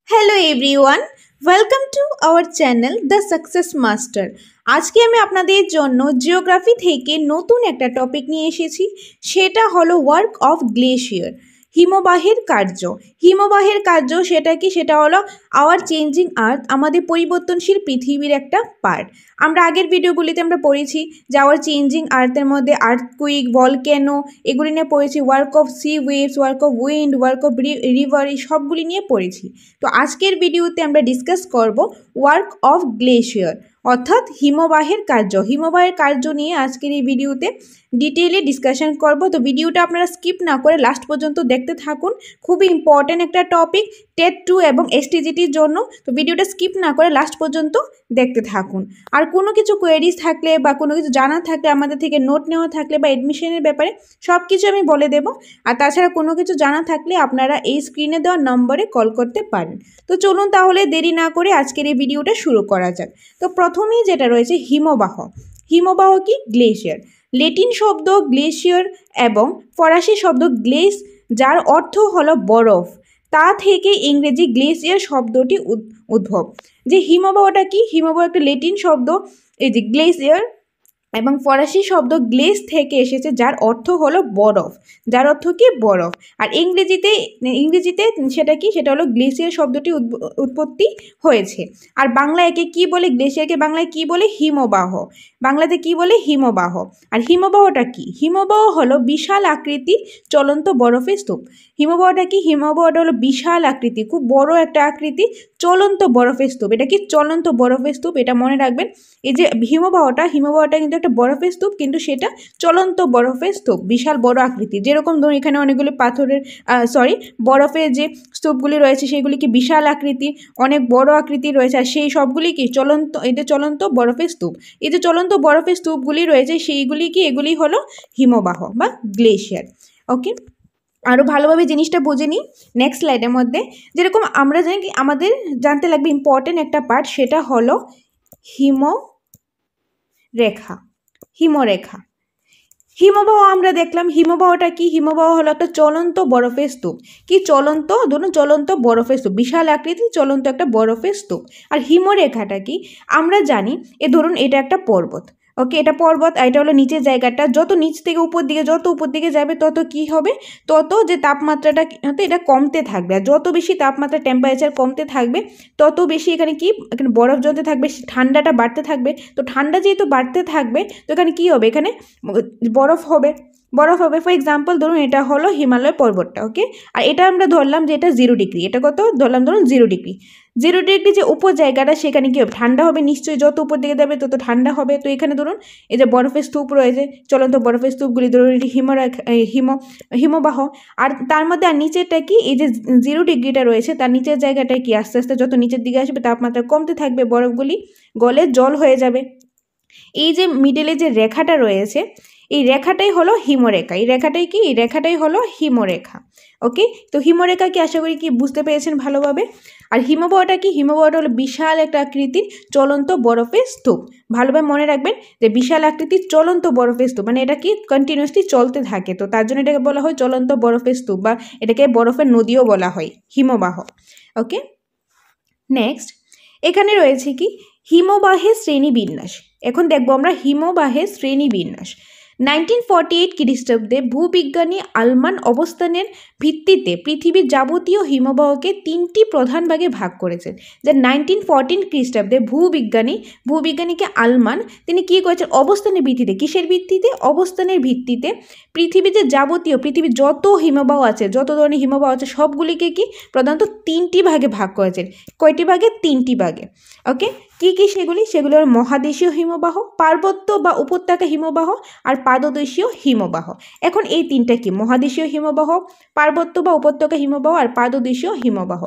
Hello everyone, welcome to our channel the success master. আজকে আমি আপনাদের জন্য জিওগ্রাফি থেকে নতুন একটা টপিক নিয়ে এসেছি। সেটা হলো ওয়ার্ক অফ গ্লেশিয়ার, হিমবাহের কার্য। হিমবাহের কার্য সেটা কি? সেটা হলো আওয়ার চেঞ্জিং আর্থ, আমাদের পরিবর্তনশীল পৃথিবীর একটা পার্ট। আমরা আগের ভিডিওগুলিতে আমরা পড়েছি যে আওয়ার চেঞ্জিং আর্থের মধ্যে আর্থকুইক, ভলক্যানো এগুলি নিয়ে পড়েছি। Work of sea waves, work of wind, work of river, এই সবগুলি নিয়ে পড়েছি। তো আজকের ভিডিওতে আমরা ডিসকাস করব ওয়ার্ক অফ গ্লেশিয়ার, অর্থাৎ হিমবাহের কার্য। হিমবাহের কার্য নিয়ে আজকের এই ভিডিওতে ডিটেইলে ডিসকাশন করব। তো ভিডিওটা আপনারা স্কিপ না করে লাস্ট পর্যন্ত দেখতে থাকুন। খুবই ইম্পর্ট্যান্ট একটা টপিক টেট 2 এবং এসটিজিটির জন্য। তো ভিডিওটা স্কিপ না করে লাস্ট পর্যন্ত দেখতে থাকুন। আর কোনো কিছু কোয়েরিজ থাকলে বা কোনো কিছু জানা থাকলে, আমাদের থেকে নোট নেওয়া থাকলে বা অ্যাডমিশনের ব্যাপারে সব কিছু আমি বলে দেব। আর তাছাড়া কোনো কিছু জানা থাকলে আপনারা এই স্ক্রিনে দেওয়া নম্বরে কল করতে পারেন। তো চলুন তাহলে দেরি না করে আজকের এই ভিডিওটা শুরু করা যাক। তো প্রথমেই যেটা রয়েছে হিমবাহ। হিমবাহ কি? গ্লেশিয়ার। ল্যাটিন শব্দ গ্লেশিয়ার এবং ফরাসি শব্দ গ্লেস, যার অর্থ হলো বরফ। তা থেকে ইংরেজি গ্লেশিয়ার শব্দটি উদ্ভব। যে হিমবাহটা কি? হিমবাহ একটা ল্যাটিন শব্দ, এই যে গ্লেশিয়ার, এবং ফরাসি শব্দ গ্লেস থেকে এসেছে, যার অর্থ হলো বরফ। যার অর্থ কি? বরফ। আর ইংরেজিতে সেটা কি? সেটা হলো গ্লেসিয়ার শব্দটি উৎপত্তি হয়েছে। আর বাংলায় একে কি বলে? গ্লেসিয়ারকে বাংলায় কি বলে? হিমবাহ। বাংলাতে কি বলে? হিমবাহ। আর হিমবাহটা কি? হিমবাহ হলো বিশাল আকৃতির চলন্ত বরফের স্তূপ। হিমবাহটা কি? হিমবাহটা হলো বিশাল আকৃতি, খুব বড় একটা আকৃতি, চলন্ত বরফের স্তূপ। এটা কি? চলন্ত বরফের স্তূপ, এটা মনে রাখবেন। এই যে হিমবাহটা কিন্তু একটা বরফের স্তূপ, কিন্তু সেটা চলন্ত বরফের স্তূপ, বিশাল বড় আকৃতি। যেরকম ধরুন এখানে অনেকগুলি বরফের যে স্তূপগুলি রয়েছে সেগুলি কি বিশাল আকৃতি, অনেক বড় আকৃতি রয়েছে। আর সেই সবগুলি কি চলন্ত বরফের স্তূপ। এই যে চলন্ত বরফের স্তূপগুলি রয়েছে সেইগুলি কি? এগুলি হলো হিমবাহ বা গ্লেশিয়ার। ওকে, আরও ভালোভাবে জিনিসটা বুঝে নিই নেক্সট স্লাইডের মধ্যে। যেরকম আমরা জানি কি, আমাদের জানতে লাগবে ইম্পর্টেন্ট একটা পার্ট, সেটা হলো হিমরেখা। হিমবাহ আমরা দেখলাম। হিমবাহটা কি? হিমবাহ হলো একটা চলন্ত বরফের স্তূপ। কি? চলন্ত বরফের স্তূপ, বিশাল আকৃতির চলন্ত একটা বরফের স্তূপ। আর হিমরেখাটা কি? আমরা জানি, ধরুন এটা একটা পর্বত। ওকে, এটা পর্বত, আর এটা হলো নিচের জায়গাটা। যত নিচ থেকে উপর দিকে যাবে তত কি হবে? তত যে তাপমাত্রাটা এটা কমতে থাকবে। আর যত বেশি তাপমাত্রা, টেম্পারেচার কমতে থাকবে, তত বেশি এখানে বরফ জমতে থাকবে, ঠান্ডাটা বাড়তে থাকবে। তো ঠান্ডা যেহেতু বাড়তে থাকবে, তো এখানে কি হবে? এখানে বরফ হবে। ফর এক্সাম্পল ধরুন এটা হলো হিমালয় পর্বতটা। ওকে, আর এটা আমরা ধরলাম যে এটা 0 ডিগ্রি। এটা কত ধরলাম? ধরুন 0 ডিগ্রি। 0 ডিগ্রি যে উপর জায়গাটা, সেখানে কি হবে? ঠান্ডা হবে নিশ্চয়ই, যত উপর দিকে যাবে তত ঠান্ডা হবে। তো এখানে ধরুন এই যে বরফের স্তূপ রয়েছে, চলন্ত বরফের স্তূপগুলি, ধরুন এটি হিমবাহ। আর তার মধ্যে আর নিচেরটা কি? এই যে 0 ডিগ্রিটা রয়েছে, তার নিচের জায়গাটায় কি? আস্তে আস্তে যত নিচের দিকে আসবে তাপমাত্রা কমতে থাকবে, বরফগুলি গলে জল হয়ে যাবে। এই যে মিডলে যে রেখাটা রয়েছে, এই রেখাটাই হলো হিমরেখা। এই রেখাটাই হলো হিমরেখা। ওকে, তো হিমরেখা কি? আশা করি কি বুঝতে পেরেছেন ভালোভাবে। আর হিমবাহটা কি? হিমবাহটা হলো বিশাল একটা আকৃতির চলন্ত বরফের স্তূপ। ভালোভাবে মনে রাখবেন যে বিশাল আকৃতির চলন্ত বরফের স্তূপ, মানে এটা কি কন্টিনিউয়াসলি চলতে থাকে। তো তার জন্য এটাকে বলা হয় চলন্ত বরফের স্তূপ, বা এটাকে বরফের নদীও বলা হয়, হিমবাহ। ওকে, নেক্সট এখানে রয়েছে কি? হিমবাহের শ্রেণীবিন্যাস। এখন দেখবো আমরা হিমবাহের শ্রেণীবিন্যাস। 1948 খ্রিস্টাব্দে ভূবিজ্ঞানী আলমান অবস্থানের ভিত্তিতে পৃথিবীর যাবতীয় হিমবাহকে 3টি প্রধান ভাগে ভাগ করেছেন। যে 1914 খ্রিস্টাব্দে ভূবিজ্ঞানীকে আলমান, তিনি কী করেছেন? অবস্থানের ভিত্তিতে। কিসের ভিত্তিতে? অবস্থানের ভিত্তিতে পৃথিবীর যত হিমবাহ আছে, যত ধরনের হিমবাহ আছে, সবগুলিকে কি প্রধানত 3টি ভাগে ভাগ করেছেন। কয়টি ভাগে? 3টি ভাগে। ওকে, কি সেগুলি? সেগুলি হল মহাদেশীয় হিমবাহ, পার্বত্য বা উপত্যকা হিমবাহ, আর পাদদেশীয় হিমবাহ। এখন এই তিনটা কি? মহাদেশীয় হিমবাহ, পার্বত্য বা উপত্যকা হিমবাহ, আর পাদদেশীয় হিমবাহ।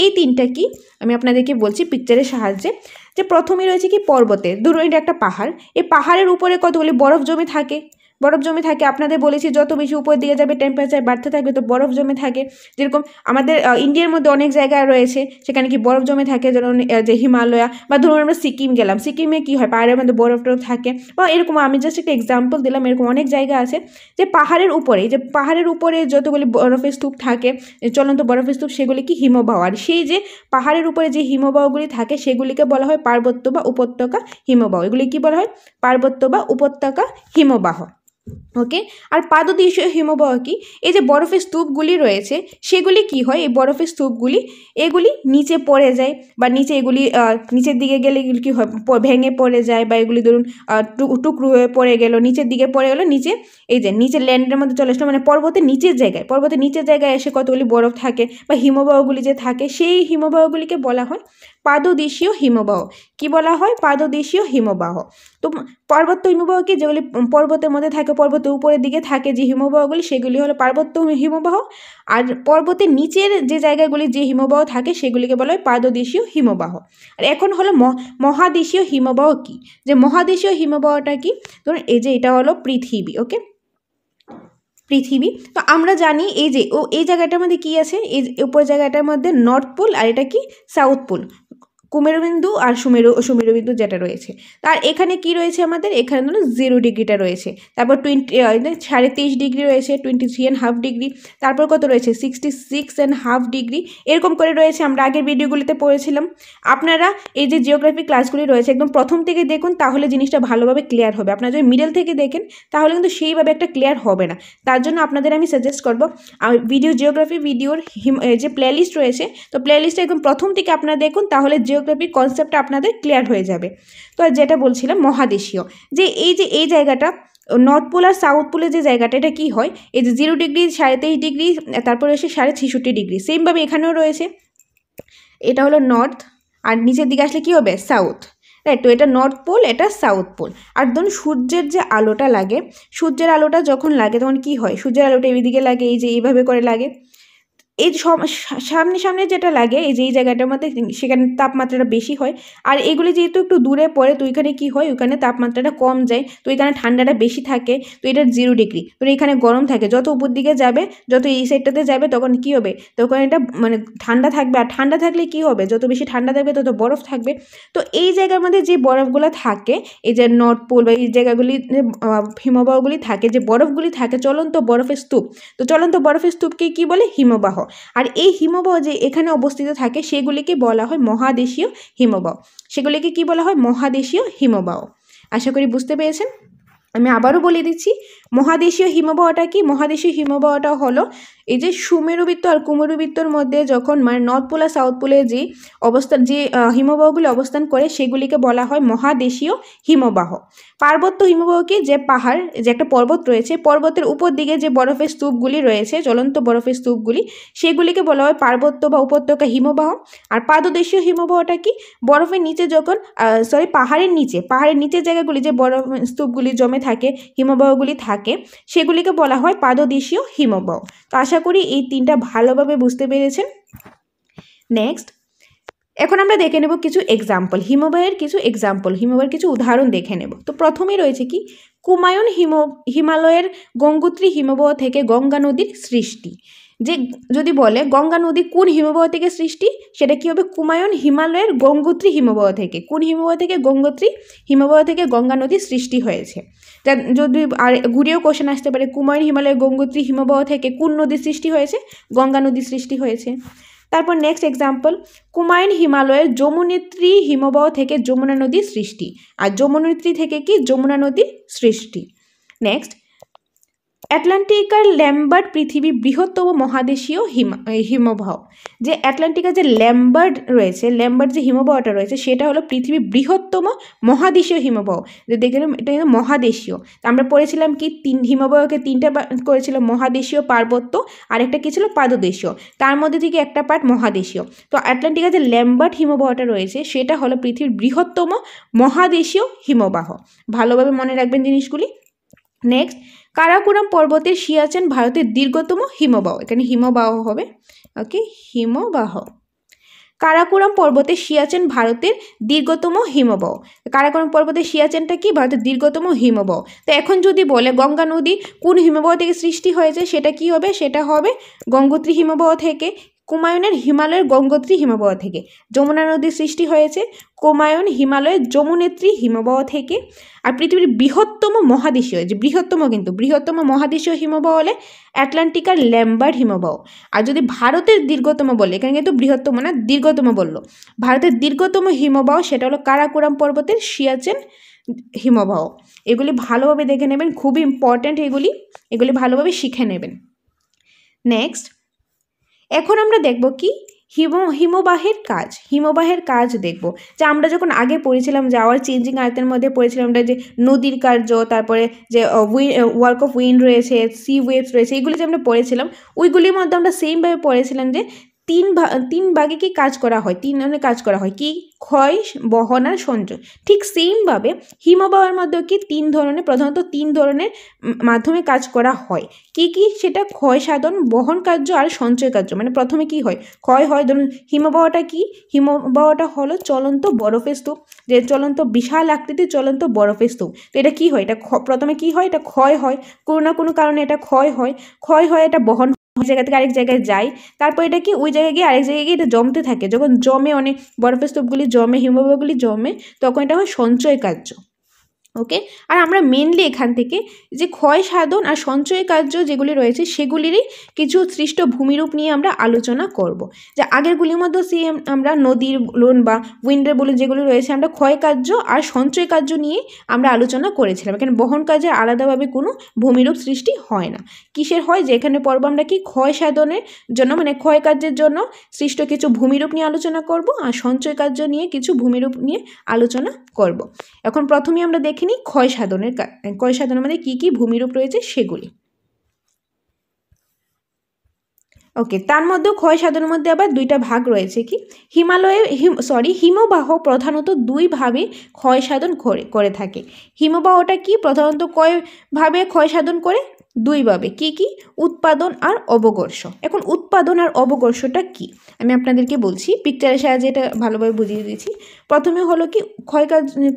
এই তিনটা কি আমি আপনাদেরকে বলছি পিকচারের সাহায্যে। যে প্রথমে রয়েছে কি? পর্বতে। ধরুন এটা একটা পাহাড়, এই পাহাড়ের উপরে কতগুলি বরফ জমে থাকে, বরফ জমে থাকে। আপনাদের বলেছি যত বেশি উপরের দিকে যাবে টেম্পারেচার বাড়তে থাকবে, তো বরফ জমে থাকে। যেরকম আমাদের ইন্ডিয়ার মধ্যে অনেক জায়গা রয়েছে সেখানে কি বরফ জমে থাকে, যেমন যে হিমালয়া, বা ধরুন আমরা সিকিম গেলাম, সিকিমে কি হয় পাহাড়ের মধ্যে বরফ টরফ থাকে, বা এরকম আমি জাস্ট একটা এক্সাম্পল দিলাম। এরকম অনেক জায়গা আছে যে পাহাড়ের উপরে, যে পাহাড়ের উপরে যতগুলি বরফের স্তূপ থাকে, চলন্ত বরফের স্তূপ, সেগুলি কি হিমবাহ। আর সেই যে পাহাড়ের উপরে যে হিমবাহগুলি থাকে সেগুলিকে বলা হয় পার্বত্য বা উপত্যকা হিমবাহ। এগুলি কি বলা হয়? পার্বত্য বা উপত্যকা হিমবাহ। ওকে। আর পাদদেশীয় হিমবাহ কি? এই যে বরফের স্তূপগুলি রয়েছে সেগুলি কি হয়, এই বরফের স্তূপগুলি এগুলি নিচে পড়ে যায়, বা নিচে এগুলি নিচের দিকে গেলে এগুলি কী হয়, ভেঙে পড়ে যায়, বা এগুলি ধরুন টুকরো হয়ে পড়ে গেল, নিচের দিকে পড়ে গেল, নিচে এই যে নিচের ল্যান্ডের মধ্যে চলে আসলো, মানে পর্বতের নিচের জায়গায়, পর্বতের নিচের জায়গায় এসে কতগুলি বরফ থাকে বা হিমবাহগুলি যে থাকে, সেই হিমবাহগুলিকে বলা হয় পাদদেশীয় হিমবাহ। কি বলা হয়? পাদদেশীয় হিমবাহ। তো পার্বত্য হিমবাহ কি? যেগুলি পর্বতের মধ্যে থাকে, পর্বতের উপরের দিকে থাকে যে হিমবাহগুলি, সেগুলি হলো পার্বত্য হিমবাহ। আর পর্বতের নিচের যে জায়গাগুলি যে হিমবাহ থাকে সেগুলিকে বলা হয় পাদদেশীয় হিমবাহ। আর এখন হলো মহাদেশীয় হিমবাহ কি? যে মহাদেশীয় হিমবাহটা কি? ধরুন এই যে এটা হলো পৃথিবী। ওকে, পৃথিবী। তো আমরা জানি এই যে এই জায়গাটার মধ্যে কি আছে, এই উপর জায়গাটার মধ্যে নর্থ পোল, আর এটা কি সাউথ পোল, কুমেরুবিন্দু আর সুমেরুবিন্দু যেটা রয়েছে। তার এখানে কি রয়েছে আমাদের? এখানে ধরুন 0 ডিগ্রিটা রয়েছে, তারপর 23.5 ডিগ্রি রয়েছে, 23.5 ডিগ্রি, তারপর কত রয়েছে 66.5 ডিগ্রি, এরকম করে রয়েছে। আমরা আগের ভিডিওগুলিতে পড়েছিলাম। আপনারা এই যে জিওগ্রাফি ক্লাসগুলি রয়েছে একদম প্রথম থেকে দেখুন, তাহলে জিনিসটা ভালোভাবে ক্লিয়ার হবে। আপনারা যদি মিডল থেকে দেখেন তাহলে কিন্তু সেইভাবে একটা ক্লিয়ার হবে না। তার জন্য আপনাদের আমি সাজেস্ট করবো জিওগ্রাফি ভিডিওর যে প্লেলিস্ট রয়েছে, তো প্লেলিস্টে একদম প্রথম থেকে আপনারা দেখুন, তাহলে জিওগ্রাফির কনসেপ্টটা আপনাদের ক্লিয়ার হয়ে যাবে। তো যেটা বলছিলাম মহাদেশীয়, যে এই জায়গাটা নর্থ পোল আর সাউথ পোলের যে জায়গাটা, এটা কি হয়, এই যে 0 ডিগ্রি, 23.5 ডিগ্রি, তারপরে এসে 66.5 ডিগ্রি, সেমভাবে এখানেও রয়েছে। এটা হলো নর্থ, আর নিচের দিকে আসলে কি হবে? South, right. তো এটা নর্থ পোল, এটা সাউথ পোল। আর ধরুন সূর্যের যে আলোটা লাগে, সূর্যের আলোটা যখন লাগে তখন কি হয়, সূর্যের আলোটা এইদিকে লাগে, এই যে এইভাবে করে লাগে, এই সামনে সামনে যেটা লাগে এই যে এই জায়গাটার মধ্যে, সেখানে তাপমাত্রাটা বেশি হয়। আর এগুলি যেহেতু একটু দূরে পড়ে, তো এখানে কি হয়, ওইখানে তাপমাত্রাটা কম যায়, তো এখানে ঠান্ডাটা বেশি থাকে। তো এটা 0 ডিগ্রি, তো এখানে গরম থাকে। যত উপর দিকে যাবে, যত এই সাইডটাতে যাবে, তখন কি হবে, তখন এটা মানে ঠান্ডা থাকবে। আর ঠান্ডা থাকলে কি হবে, যত বেশি ঠান্ডা থাকবে তত বরফ থাকবে। তো এই জায়গার মধ্যে যে বরফগুলো থাকে, এই যে নর্থ পোল বা এই জায়গাগুলি হিমবাহগুলি থাকে, যে বরফগুলি থাকে, চলন্ত বরফের স্তূপ, তো চলন্ত বরফের স্তূপকে কি বলে? হিমবাহ। আর এই হিমবাহ যে এখানে অবস্থিত থাকে সেগুলিকে বলা হয় মহাদেশীয় হিমবাহ। সেগুলিকে কি বলা হয়? মহাদেশীয় হিমবাহ। আশা করি বুঝতে পেরেছেন। আমি আবারও বলে দিচ্ছি, মহাদেশীয় হিমবাহটা কি? মহাদেশীয় হিমবাহটা হলো এই যে সুমেরুবৃত্ত আর কুমেরুবৃত্তর মধ্যে যখন মানে নর্থ পোল আর সাউথ পোলে যে অবস্থান, যে হিমবাহগুলি অবস্থান করে সেগুলিকে বলা হয় মহাদেশীয় হিমবাহ। পার্বত্য হিমবাহ কি? যে পাহাড়, যে একটা পর্বত রয়েছে, পর্বতের উপর দিকে যে বরফের স্তূপগুলি রয়েছে, চলন্ত বরফের স্তূপগুলি, সেগুলিকে বলা হয় পার্বত্য বা উপত্যকা হিমবাহ। আর পাদদেশীয় হিমবাহটা কি? বরফের নিচে যখন পাহাড়ের নিচের জায়গাগুলি যে বরফ স্তূপগুলি জমে থাকে, হিমবাহগুলি থাকে, সেগুলিকে বলা হয় পাদদেশীয় হিমবাহ। তো আশা করি এই তিনটা ভালোভাবে বুঝতে পেরেছেন। নেক্সট, এখন আমরা দেখে নেব কিছু এক্সাম্পল, হিমবাহের কিছু উদাহরণ দেখে নেব। তো প্রথমেই রয়েছে কি? কুমায়ুন হিমালয়ের গঙ্গোত্রী হিমবাহ থেকে গঙ্গা নদীর সৃষ্টি। যে যদি বলে গঙ্গা নদী কোন হিমবাহ থেকে সৃষ্টি, সেটা কি হবে? কুমায়ুন হিমালয়ের গঙ্গোত্রী হিমবাহ থেকে। কোন হিমবাহ থেকে? গঙ্গোত্রী হিমবাহ থেকে গঙ্গা নদীর সৃষ্টি হয়েছে। যদি আর ঘুরেও কোশ্চেন আসতে পারে, কুমায়ুন হিমালয়ের গঙ্গোত্রী হিমবাহ থেকে কোন নদীর সৃষ্টি হয়েছে? গঙ্গা নদীর সৃষ্টি হয়েছে। তারপর নেক্সট এক্সাম্পল, কুমায়ুন হিমালয়ের যমুনেত্রী হিমবাহ থেকে যমুনা নদীর সৃষ্টি। আর যমুনেত্রী থেকে কি? যমুনা নদীর সৃষ্টি। নেক্সট, অ্যাটলান্টিকার ল্যাম্বার্ট পৃথিবীর বৃহত্তম মহাদেশীয় হিমবাহ। যে অ্যাটলান্টিকার যে ল্যাম্বার্ট রয়েছে, ল্যাম্বার্ট যে হিমবাহটা রয়েছে, সেটা হলো পৃথিবীর বৃহত্তম মহাদেশীয় হিমবাহ। যে দেখলাম এটা কিন্তু মহাদেশীয়। আমরা পড়েছিলাম কি? হিমবাহকে তিনটা করেছিলাম, মহাদেশীয়, পার্বত্য, আর একটা কি ছিল? পাদদেশীয়। তার মধ্যে থেকে একটা পার্ট মহাদেশীয়। তো অ্যাটলান্টিকার যে ল্যাম্বার্ট হিমবাহটা রয়েছে সেটা হলো পৃথিবীর বৃহত্তম মহাদেশীয় হিমবাহ। ভালোভাবে মনে রাখবেন জিনিসগুলি। নেক্সট, কারাকোরাম পর্বতের সিয়াচেন ভারতের দীর্ঘতম হিমবাহ। এখানে হিমবাহ হবে। ওকে, হিমবাহ। কারাকোরাম পর্বতের সিয়াচেন ভারতের দীর্ঘতম হিমবাহ। কারাকোরাম পর্বতের সিয়াচেনটা কি? ভারতের দীর্ঘতম হিমবাহ। তো এখন যদি বলে গঙ্গা নদী কোন হিমবাহ থেকে সৃষ্টি হয়েছে, সেটা কি হবে? সেটা হবে গঙ্গোত্রী হিমবাহ থেকে। কুমায়ুনের হিমালয়ের গঙ্গোত্রী হিমবাহ থেকে। যমুনা নদীর সৃষ্টি হয়েছে কুমায়ুন হিমালয়ের যমুনেত্রী হিমবাহ থেকে। আর পৃথিবীর বৃহত্তম মহাদেশীয়, যে বৃহত্তম মহাদেশীয় হিমবাহ হলে অ্যাটলান্টিকার ল্যাম্বার্ট হিমবাহ। আর যদি ভারতের দীর্ঘতম বলে, এখানে কিন্তু বৃহত্তম না, দীর্ঘতম বললো, ভারতের দীর্ঘতম হিমবাহ সেটা হলো কারাকোরাম পর্বতের সিয়াচেন হিমবাহ। এগুলি ভালোভাবে দেখে নেবেন, খুবই ইম্পর্ট্যান্ট এগুলি ভালোভাবে শিখে নেবেন। নেক্সট, এখন আমরা দেখব কি হিমবাহের কাজ দেখব। যে আমরা যখন আগে পড়েছিলাম যে আওয়ার চেঞ্জিং আর্থের মধ্যে পড়েছিলাম আমরা যে নদীর কার্য, তারপরে যে ওয়ার্ক অফ উইন্ড রয়েছে, সি ওয়েভস রয়েছে, এগুলি যে আমরা পড়েছিলাম, ওইগুলির মধ্যে আমরা সেমভাবে পড়েছিলাম যে তিন ভাগে কি কাজ করা হয়, তিন ধরনের কাজ করা হয়, কি? ক্ষয়, বহন আর সঞ্চয়। ঠিক সেমভাবে হিমবাহের মধ্যেও কি প্রধানত তিন ধরনের মাধ্যমে কাজ করা হয়। কি কি? সেটা ক্ষয় সাধন, বহন কার্য আর সঞ্চয় কার্য। মানে প্রথমে কি হয়? ক্ষয় হয়। ধরুন হিমবাহটা কি? হিমবাহটা হলো চলন্ত বরফের স্তূপ, যে চলন্ত বিশাল আকৃতির চলন্ত বরফের স্তূপ। তো এটা কি হয়? এটা প্রথমে কি হয়? এটা ক্ষয় হয়, কোনো না কোনো কারণে এটা ক্ষয় হয়, এটা বহন ওই জায়গা থেকে আরেক জায়গায় যায়, তারপর এটা কি ওই জায়গায় গিয়ে আরেক জায়গায় গিয়ে এটা জমতে থাকে। যখন জমে, অনেক বরফের স্তূপগুলি জমে, হিমবাহগুলি জমে, তখন এটা হয় সঞ্চয় কার্য। ওকে, আর আমরা মেনলি এখান থেকে যে ক্ষয় সাধন আর সঞ্চয় কার্য যেগুলি রয়েছে সেগুলিরই কিছু সৃষ্ট ভূমিরূপ নিয়ে আমরা আলোচনা করব। যে আগেরগুলির মধ্যে আমরা নদীর বলুন বা উইন্ডের বলুন যেগুলি রয়েছে, আমরা ক্ষয় কার্য আর সঞ্চয় কার্য নিয়ে আমরা আলোচনা করেছিলাম। এখানে বহন কার্যের আলাদাভাবে কোনো ভূমিরূপ সৃষ্টি হয় না। কিসের হয়? যে এখানে পর্ব আমরা কি ক্ষয় সাধনের জন্য, মানে ক্ষয় কার্যের জন্য সৃষ্ট কিছু ভূমিরূপ নিয়ে আলোচনা করব, আর সঞ্চয় কার্য নিয়ে কিছু ভূমিরূপ নিয়ে আলোচনা করব। এখন প্রথমে আমরা দেখে নিই ক্ষয় সাধনের মধ্যে কি কি ভূমিরূপ রয়েছে সেগুলি। ওকে, তার মধ্যেও ক্ষয় সাধনের মধ্যে আবার দুইটা ভাগ রয়েছে। কি? হিমবাহ প্রধানত দুইভাবে ক্ষয় সাধন করে থাকে। হিমবাহটা কি প্রধানত কয়ভাবে ক্ষয় সাধন করে? দুইভাবে। কি কি? উৎপাদন আর অবকর্ষ। এখন উৎপাদন আর অবকর্ষটা কি আমি আপনাদেরকে বলছি, পিকচারের সাহায্যে এটা ভালোভাবে বুঝিয়ে দিয়েছি। প্রথমে হলো কি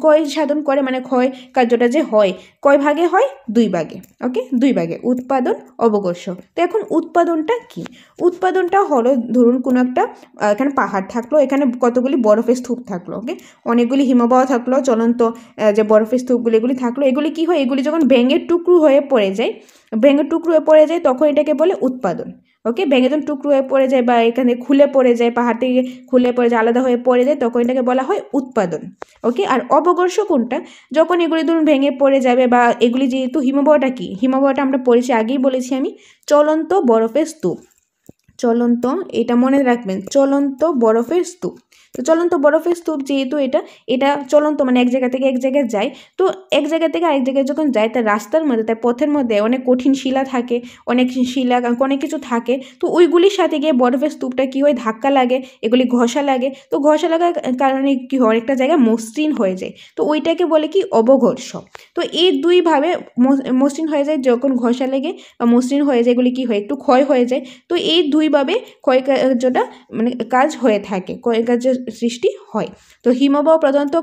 ক্ষয় সাধন করে, মানে ক্ষয় কার্যটা যে হয় কয় ভাগে হয়? দুই ভাগে। ওকে, দুই ভাগে, উৎপাদন, অবকর্ষ। তো এখন উৎপাদনটা কি? উৎপাদনটা হলো, ধরুন কোনো একটা এখানে পাহাড় থাকলো, এখানে কতগুলি বরফের স্তূপ থাকলো, ওকে, অনেকগুলি হিমবাহ থাকলো, চলন্ত যে বরফের স্তূপগুলি এগুলি থাকলো। এগুলি কি হয়? এগুলি যখন ভেঙে টুকরো হয়ে পড়ে যায় তখন এটাকে বলে উৎপাদন। ওকে, ভেঙে যখন টুকরো হয়ে পড়ে যায় বা এখানে খুলে পড়ে যায়, পাহাড় থেকে খুলে পড়ে যায়, আলাদা হয়ে পড়ে যায়, তখন এটাকে বলা হয় উৎপাদন। ওকে, আর অবকর্ষ কোনটা? যখন এগুলি ধরুন ভেঙে পড়ে যাবে, বা এগুলি যেহেতু হিমবাহটা কি? হিমবাহটা আমরা পড়েছি, আগেই বলেছি আমি, চলন্ত বরফের স্তূপ। এটা মনে রাখবেন, চলন্ত বরফের স্তূপ। তো চলন্ত বরফের স্তূপ যেহেতু এটা চলন্ত, মানে এক জায়গা থেকে এক জায়গায় যায়। তো এক জায়গা থেকে আরেক জায়গায় যখন যায়, তার রাস্তার মধ্যে, তার পথের মধ্যে অনেক কঠিন শিলা থাকে, অনেক কিছু থাকে। তো ওইগুলির সাথে গিয়ে বরফের স্তূপটা কি হয়? ধাক্কা লাগে, এগুলি ঘষা লাগে। তো ঘষা লাগার কারণে কি হয়? অনেকটা জায়গায় মসৃণ হয়ে যায়। তো ওইটাকে বলে কি? অবঘর্ষ। তো এই দুইভাবে মসৃণ হয়ে যায়, যখন ঘষা লেগে বা মসৃণ হয়ে যায়, এগুলি কি হয়? একটু ক্ষয় হয়ে যায়। তো এই দুইভাবে ক্ষয় কার্যটা মানে কাজ হয়ে থাকে, ক্ষয় কার্যের সৃষ্টি হয়। তো হিমবাহ প্রধানত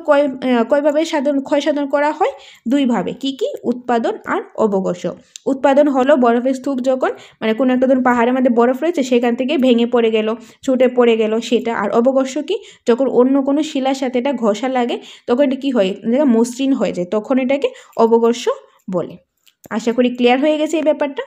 কয়ভাবে ক্ষয় সাধন করা হয়? দুইভাবে। কি কি? উৎপাদন আর অবকর্ষ। উৎপাদন হলো বরফের স্তূপ যখন, মানে কোনো একটা ধরুন পাহাড়ের মধ্যে বরফ রয়েছে, সেখান থেকে ভেঙে পড়ে গেল, ছুটে পড়ে গেল, সেটা। আর অবকর্ষ কি? যখন অন্য কোনো শিলার সাথে এটা ঘষা লাগে, তখন এটা কি হয়? মসৃণ হয়ে যায়, তখন এটাকে অবকর্ষ বলে। আশা করি ক্লিয়ার হয়ে গেছে এই ব্যাপারটা।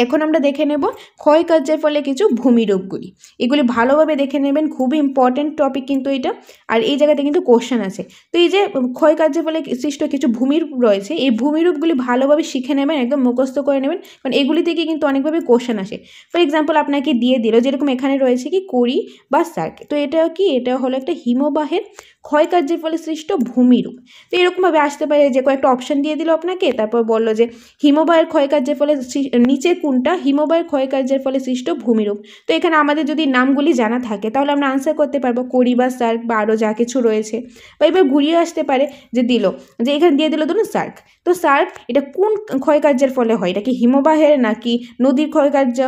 এখন আমরা দেখে নেব ক্ষয় কার্যের ফলে কিছু ভূমিরূপগুলি। এগুলি ভালোভাবে দেখে নেবেন, খুবই ইম্পর্টেন্ট টপিক কিন্তু এটা। আর এই জায়গাতে কিন্তু কোশ্চেন আছে। তো এই যে ক্ষয় কার্যের ফলে সৃষ্ট কিছু ভূমিরূপ রয়েছে, এই ভূমিরূপগুলি ভালোভাবে শিখে নেবেন, একদম মুখস্থ করে নেবেন, কারণ এগুলি থেকে কিন্তু অনেকভাবে কোশ্চেন আসে। ফর এক্সাম্পল আপনাকে দিয়ে দিল, যেরকম এখানে রয়েছে কি করি বা সার্ক। তো এটা কি? এটা হলো একটা হিমবাহের ক্ষয় কার্যের ফলে সৃষ্ট ভূমিরূপ। তো এরকমভাবে আসতে পারে যে কয়েকটা অপশন দিয়ে দিল আপনাকে, তারপর বললো যে হিমবাহের ক্ষয় কার্যের ফলে নিচে কোন কোনটা হিমবাহের ক্ষয়কার্যের ফলে সৃষ্ট ভূমিরূপ। তো এখানে আমাদের যদি নামগুলি জানা থাকে তাহলে আমরা আনসার করতে পারবো করি বা সার্ক বা আরও যা কিছু রয়েছে। বা এবার ঘুরিয়ে আসতে পারে যে যে এখানে দিয়ে দিল ধরুন সার্ক। তো সার্ক এটা কোন ক্ষয়কার্যের ফলে হয়? এটা কি হিমবাহের নাকি নদীর ক্ষয়কার্য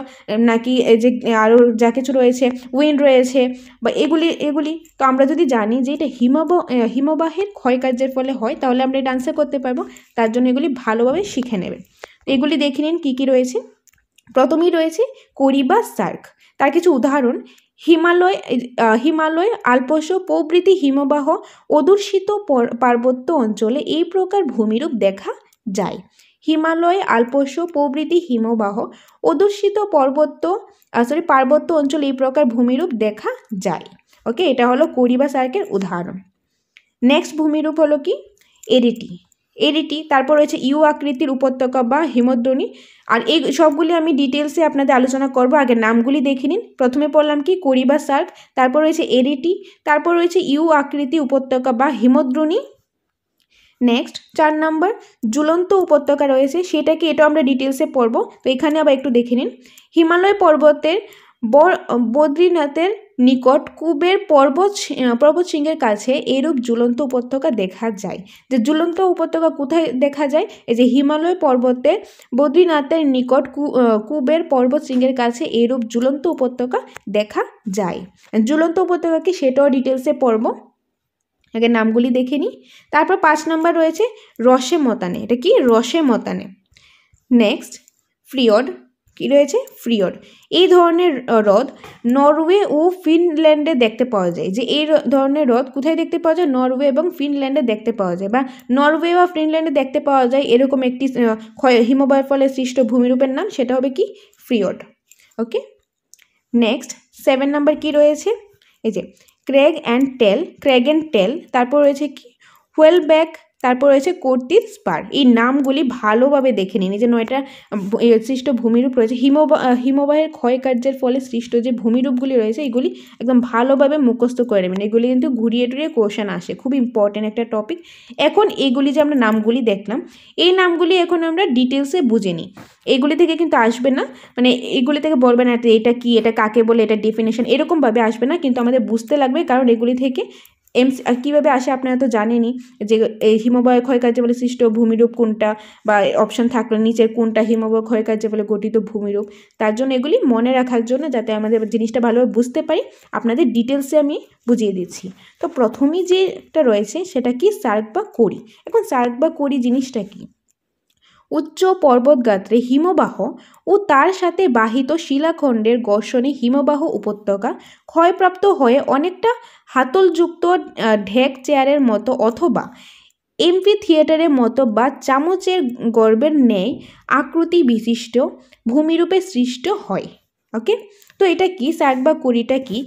নাকি এই যে আরও যা কিছু রয়েছে উইন্ড রয়েছে বা এগুলি। তো আমরা যদি জানি যে এটা হিমবাহের ক্ষয়কার্যের ফলে হয় তাহলে আমরা এটা আনসার করতে পারবো। তার জন্য এগুলি ভালোভাবে শিখে নেবেন। এগুলি দেখে নিন কী কী রয়েছে। প্রথমেই রয়েছে করি বা সার্ক। তার কিছু উদাহরণ: হিমালয়, আল্পস প্রভৃতি হিমবাহ অধ্যুষিত পার্বত্য অঞ্চলে এই প্রকার ভূমিরূপ দেখা যায়। হিমালয়, আল্পস প্রভৃতি হিমবাহ অধ্যুষিত পার্বত্য অঞ্চলে এই প্রকার ভূমিরূপ দেখা যায়। ওকে, এটা হলো করি বা সার্কের উদাহরণ। নেক্সট ভূমিরূপ হলো কি এরিটি। তারপর রয়েছে ইউ আকৃতির উপত্যকা বা হিমদ্রোণী। আর এই সবগুলি আমি ডিটেলসে আপনাদের আলোচনা করব। আগে নামগুলি দেখে নিন। প্রথমে পড়লাম কি করি বা সার্ক, তারপর রয়েছে এরিটি, তারপর রয়েছে ইউ আকৃতি উপত্যকা বা হিমদ্রোণী। নেক্সট 4 নম্বর ঝুলন্ত উপত্যকা রয়েছে, সেটাকে এটাও আমরা ডিটেলসে পড়ব। তো এখানে আবার একটু দেখে নিন। হিমালয় পর্বতের বদ্রীনাথের নিকট কুবের পর্বতশৃঙ্গের কাছে এরূপ ঝুলন্ত উপত্যকা দেখা যায়। যে ঝুলন্ত উপত্যকা কোথায় দেখা যায়? এই যে হিমালয় পর্বতের বদ্রীনাথের নিকট কুবের পর্বতশৃঙ্গের কাছে এরূপ ঝুলন্ত উপত্যকা দেখা যায়। ঝুলন্ত উপত্যকা কি সেটাও ডিটেলসে পড়ব। আগে নামগুলি দেখে নিই। তারপর 5 নম্বর রয়েছে রসে মতানে। এটা কি? রসে মতানে। নেক্সট ফ্রিয়ড। কি রয়েছে? ফ্রিয়ড। এই ধরনের হ্রদ নরওয়ে ও ফিনল্যান্ডে দেখতে পাওয়া যায়। যে এই ধরনের হ্রদ কোথায় দেখতে পাওয়া যায়? নরওয়ে এবং ফিনল্যান্ডে দেখতে পাওয়া যায়, বা নরওয়ে বা ফিনল্যান্ডে দেখতে পাওয়া যায় এরকম একটি হিমবাহের ফলে সৃষ্ট ভূমিরূপের নাম, সেটা হবে কি? ফ্রিয়ড। ওকে, নেক্সট 7 নাম্বার কি রয়েছে? এই যে ক্র্যাগ অ্যান্ড টেল। তারপর রয়েছে কি? হুয়েলব্যাক। তারপর রয়েছে কর্তির স্পার। এই নামগুলি ভালোভাবে দেখে নিন। এই যে 9টা সৃষ্ট ভূমিরূপ রয়েছে, হিমবাহের ক্ষয়কার্যের ফলে সৃষ্ট যে ভূমিরূপগুলি রয়েছে এগুলি একদম ভালোভাবে মুখস্থ করে নেবেন। এগুলি কিন্তু ঘুরিয়ে টুরিয়ে কোশ্চেন আসে, খুব ইম্পর্টেন্ট একটা টপিক। এখন এগুলি যে আমরা নামগুলি দেখলাম, এই নামগুলি এখন আমরা ডিটেলসে বুঝে নিই। এগুলি থেকে কিন্তু আসবে না, মানে এগুলি থেকে বলবে না এটা কি, এটা কাকে বলে, এটা ডেফিনেশন, এরকমভাবে আসবে না, কিন্তু আমাদের বুঝতে লাগবে। কারণ এগুলি থেকে কীভাবে আসে আপনারা তো জানেনই, যে এই হিমবাহ ক্ষয়কার্য বলে সৃষ্ট ভূমিরূপ কোনটা, বা অপশন থাকলে নিচের কোনটা হিমবাহ ক্ষয়কার্য বলে গঠিত ভূমিরূপ। তার জন্য এগুলি মনে রাখার জন্য, যাতে আমাদের জিনিসটা ভালোভাবে বুঝতে পারি, আপনাদের ডিটেলসে আমি বুঝিয়ে দিচ্ছি। তো প্রথমেই যেটা রয়েছে সেটা কি? সার্ক বা করি। এখন সার্ক বা করি জিনিসটা কি? উচ্চ পর্বতগাত্রে হিমবাহ ও তার সাথে বাহিত শিলাখণ্ডের ঘর্ষণে হিমবাহ উপত্যকা ক্ষয়প্রাপ্ত হয়ে অনেকটা হাতলযুক্ত ঢেক চেয়ারের মতো অথবা এমপি থিয়েটারের মতো বা চামচের গর্বের ন্যায় আকৃতি বিশিষ্ট ভূমিরূপে সৃষ্ট হয়। ওকে, তো এটা কি? সার্ক বা করিটা কি?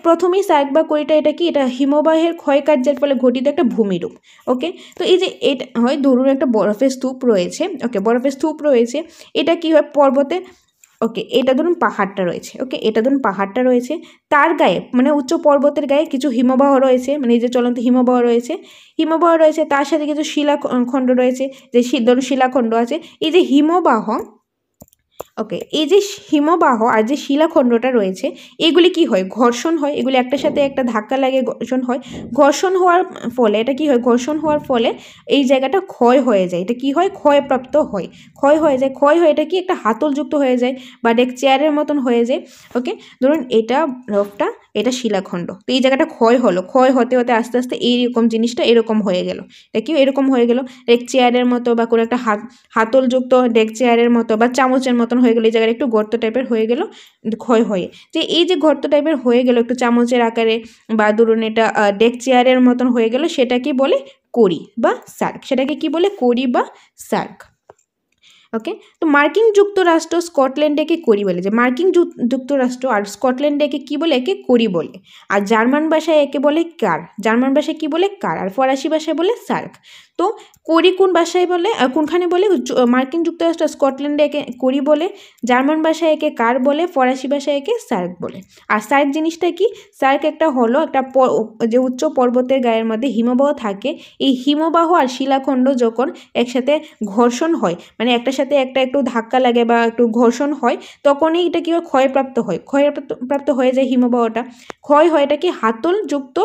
প্রথমেই সার্ক বা করিটা এটা কি? এটা হিমবাহের ক্ষয়কার্যের ফলে ঘটিত একটা ভূমিরূপ। ওকে, তো এই যে এটা হয়, ধরুন একটা বরফের স্তূপ রয়েছে। ওকে, বরফের স্তূপ রয়েছে, এটা কি হয়? পর্বতে। ওকে, এটা ধরুন পাহাড়টা রয়েছে। ওকে, এটা ধরুন পাহাড়টা রয়েছে, তার গায়ে মানে উচ্চ পর্বতের গায়ে কিছু হিমবাহ রয়েছে, মানে এই যে চলন্ত হিমবাহ রয়েছে, তার সাথে কিছু শিলাখণ্ড রয়েছে, যে ধরুন শিলাখণ্ড আছে। এই যে হিমবাহ, ওকে, এই যে হিমবাহ আর যে শিলাখণ্ডটা রয়েছে এগুলি কি হয়? ঘর্ষণ হয়। এগুলি একটার সাথে একটা ধাক্কা লাগে ঘর্ষণ হয়। ঘর্ষণ হওয়ার ফলে এটা কি হয়? ঘর্ষণ হওয়ার ফলে এই জায়গাটা ক্ষয় হয়ে যায়। এটা কি হয়? ক্ষয়প্রাপ্ত হয়, ক্ষয় হয়ে যায়। ক্ষয় হয়ে এটা কি? একটা হাতলযুক্ত হয়ে যায় বা ডেক চেয়ারের মতন হয়ে যায়। ওকে, ধরুন এটা রফটা, এটা শিলাখণ্ড। তো এই জায়গাটা ক্ষয় হলো, ক্ষয় হতে হতে আস্তে আস্তে এইরকম জিনিসটা এরকম হয়ে গেল। এটা কি? এরকম হয়ে গেল, ডেক চেয়ারের মতো বা কোনো একটা হাতলযুক্ত ডেক চেয়ারের মতো বা চামচের মতন হয়ে গেল। এই জায়গায় একটু গর্ত টাইপের হয়ে গেল ক্ষয় হয়ে। যে এই যে গর্ত টাইপের হয়ে গেল একটু চামচের আকারে, বা ধরুন এটা ডেক চেয়ারের মতন হয়ে গেল, সেটাকে বলে করি বা সার্ক। সেটাকে কি বলে? করি বা সার্ক। ওকে, তো মার্কিন যুক্তরাষ্ট্র স্কটল্যান্ডেকে করি বলে। যে মার্কিন যুক্তরাষ্ট্র আর স্কটল্যান্ডেকে কি বলে? একে করি বলে। আর জার্মান ভাষায় একে বলে কার। জার্মান ভাষায় কি বলে? কার। আর ফরাসি ভাষায় বলে সার্ক। তো করি কোন ভাষায় বলে, কোনখানে বলে? মার্কিন যুক্তরাষ্ট্র স্কটল্যান্ডে একে করি বলে, জার্মান ভাষায় একে কার বলে, ফরাসি ভাষায় একে সার্ক বলে। আর সার্ক জিনিসটা কি? সার্ক একটা হলো একটা যে উচ্চ পর্বতের গায়ের মধ্যে হিমবাহ থাকে, এই হিমবাহ আর শিলাখণ্ড যখন একসাথে ঘর্ষণ হয়, মানে একটার সাথে সাথে একটা একটু ধাক্কা লাগে বা একটু ঘর্ষণ হয়, তখনই এটা কী হয়, ক্ষয়প্রাপ্ত হয়, ক্ষয়প্রাপ্ত হয়ে যায় হিমবাহটা। ক্ষয় হয়, এটা কি হাতলযুক্ত,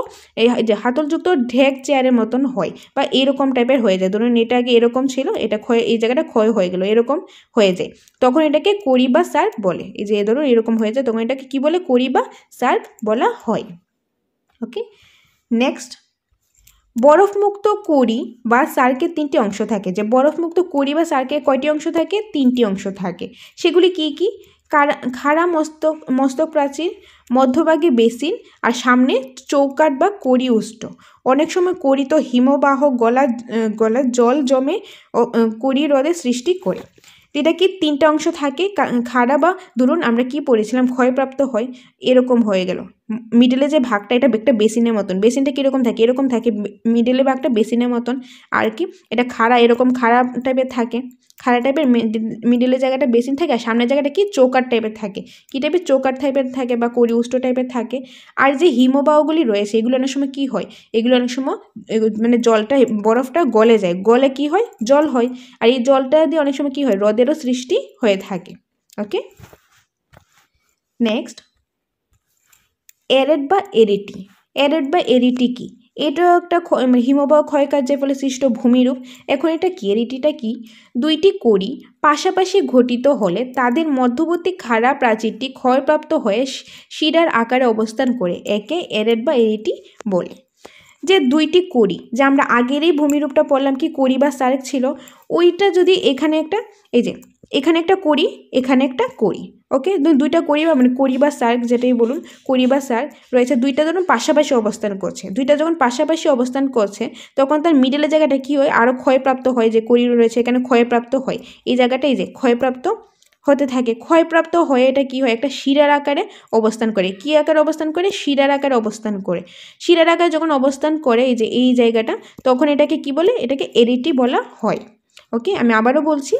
এই যে হাতলযুক্ত ঢেক চেয়ারের মতন হয় বা এরকম টাইপের হয়ে যায়। ধরুন এটা আগে এরকম ছিল, এটা ক্ষয়, এই জায়গাটা ক্ষয় হয়ে গেল, এরকম হয়ে যায়, তখন এটাকে কড়ি বা সার্ক বলে। এই যে ধরুন এরকম হয়ে যায়, তখন এটাকে কি বলে, কড়ি বা সার্ক বলা হয়। ওকে, নেক্সট, বরফমুক্ত কড়ি বা সার্কের 3টি অংশ থাকে। যে বরফমুক্ত কড়ি বা সার্কের কয়টি অংশ থাকে, 3টি অংশ থাকে। সেগুলি কি কি, খাড়া মস্তক প্রাচীর, মধ্যভাগে বেসিন, আর সামনে চৌকাঠ বা কড়ি উষ্ট। অনেক সময় কড়ি তো হিমবাহ গলা জল জমে কড়ি হ্রদের সৃষ্টি করে। এটা কি 3টা অংশ থাকে, খাড়া বা ধরুন আমরা কি পড়েছিলাম, ক্ষয়প্রাপ্ত হয়, এরকম হয়ে গেল। মিডলে যে ভাগটা, এটা একটা বেসিনের মতন, বেসিনটা কীরকম থাকে, এরকম থাকে, মিডলে ভাগটা বেসিনের মতন আর কি, এটা খাড়া, এরকম খাড়া টাইপের থাকে, খাড়া টাইপের মিডলের জায়গাটা বেসিন থাকে, আর সামনের জায়গাটা কি চৌকাঠ টাইপের থাকে, কী টাইপের, চৌকাঠ টাইপের থাকে বা কড়ি উষ্ট টাইপের থাকে। আর যে হিমবাহগুলি রয়েছে, এগুলো অনেক সময় কী হয়, এগুলো অনেক সময় মানে জলটা, বরফটা গলে যায়, গলে কি হয়, জল হয়, আর এই জলটা দিয়ে অনেক সময় কী হয়, হ্রদেরও সৃষ্টি হয়ে থাকে। ওকে, নেক্সট, এরেট বা এরিটি। এরেট বা এরিটি কি, এটাও একটা হিমবাহ ক্ষয়কার্যের ফলে সৃষ্ট ভূমিরূপ। এখন এটা কি, এরিটিটা কি, দুইটি কড়ি পাশাপাশি ঘটিত হলে তাদের মধ্যবর্তী খাড়া প্রাচীরটি ক্ষয়প্রাপ্ত হয়ে শিরার আকারে অবস্থান করে, একে এরেট বা এরিটি বলে। যে দুইটি কড়ি, যে আমরা আগের এই ভূমিরূপটা পড়লাম কি, কড়ি বা সার্ক ছিল, ওইটা যদি এখানে একটা, এই যে এখানে একটা কড়ি, এখানে একটা কড়ি, ওকে, দুইটা কড়ি বা মানে কড়ি বা সার্ক যেটাই বলুন, কড়ি বা সার্ক রয়েছে, দুইটা যখন পাশাপাশি অবস্থান করছে, দুইটা যখন পাশাপাশি অবস্থান করছে, তখন তার মিডলের জায়গাটা কি হয়, আরও ক্ষয়প্রাপ্ত হয়, যে কড়ি রয়েছে এখানে ক্ষয়প্রাপ্ত হয়, এই জায়গাটা এই যে ক্ষয়প্রাপ্ত হতে থাকে, ক্ষয়প্রাপ্ত হয়ে এটা কি হয়, একটা শিরার আকারে অবস্থান করে, কি আকারে অবস্থান করে, শিরার আকারে অবস্থান করে, শিরার আকারে যখন অবস্থান করে এই যে এই জায়গাটা, তখন এটাকে কি বলে, এটাকে এরিটি বলা হয়। ওকে, আমি আবারও বলছি,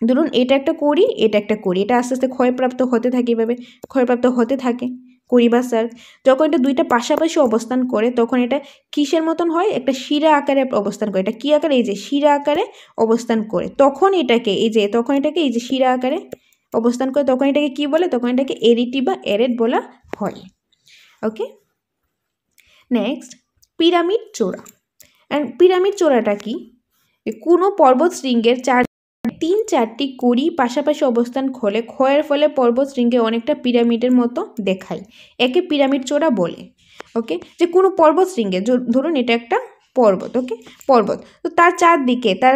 ধরুন এটা একটা কড়ি, এটা একটা কড়ি, এটা আস্তে আস্তে ক্ষয়প্রাপ্ত হতে থাকে, এভাবে ক্ষয়প্রাপ্ত হতে থাকে কড়ি বা সার্ক। যখন এটা দুইটা পাশাপাশি অবস্থান করে, তখন এটা কিসের মতন হয়, একটা শিরা আকারে অবস্থান করে, এটা কি আকারে, এই যে শিরা আকারে অবস্থান করে, তখন এটাকে এই যে, তখন এটাকে এই যে শিরা আকারে অবস্থান করে, তখন এটাকে কি বলে, তখন এটাকে এরিটি বা এরেট বলা হয়। ওকে, নেক্সট, পিরামিড চূড়া। অ্যান্ড পিরামিড চূড়াটা কি, কোনো পর্বত শৃঙ্গের 3-4টি কড়ি পাশাপাশি অবস্থান করলে ক্ষয়ের ফলে পর্বত শৃঙ্গে অনেকটা পিরামিডের মতো দেখায়, একে পিরামিড চূড়া বলে। ওকে, যে কোনো পর্বত শৃঙ্গে, ধরুন এটা একটা পর্বত, ওকে, পর্বত, তো তার চারদিকে, তার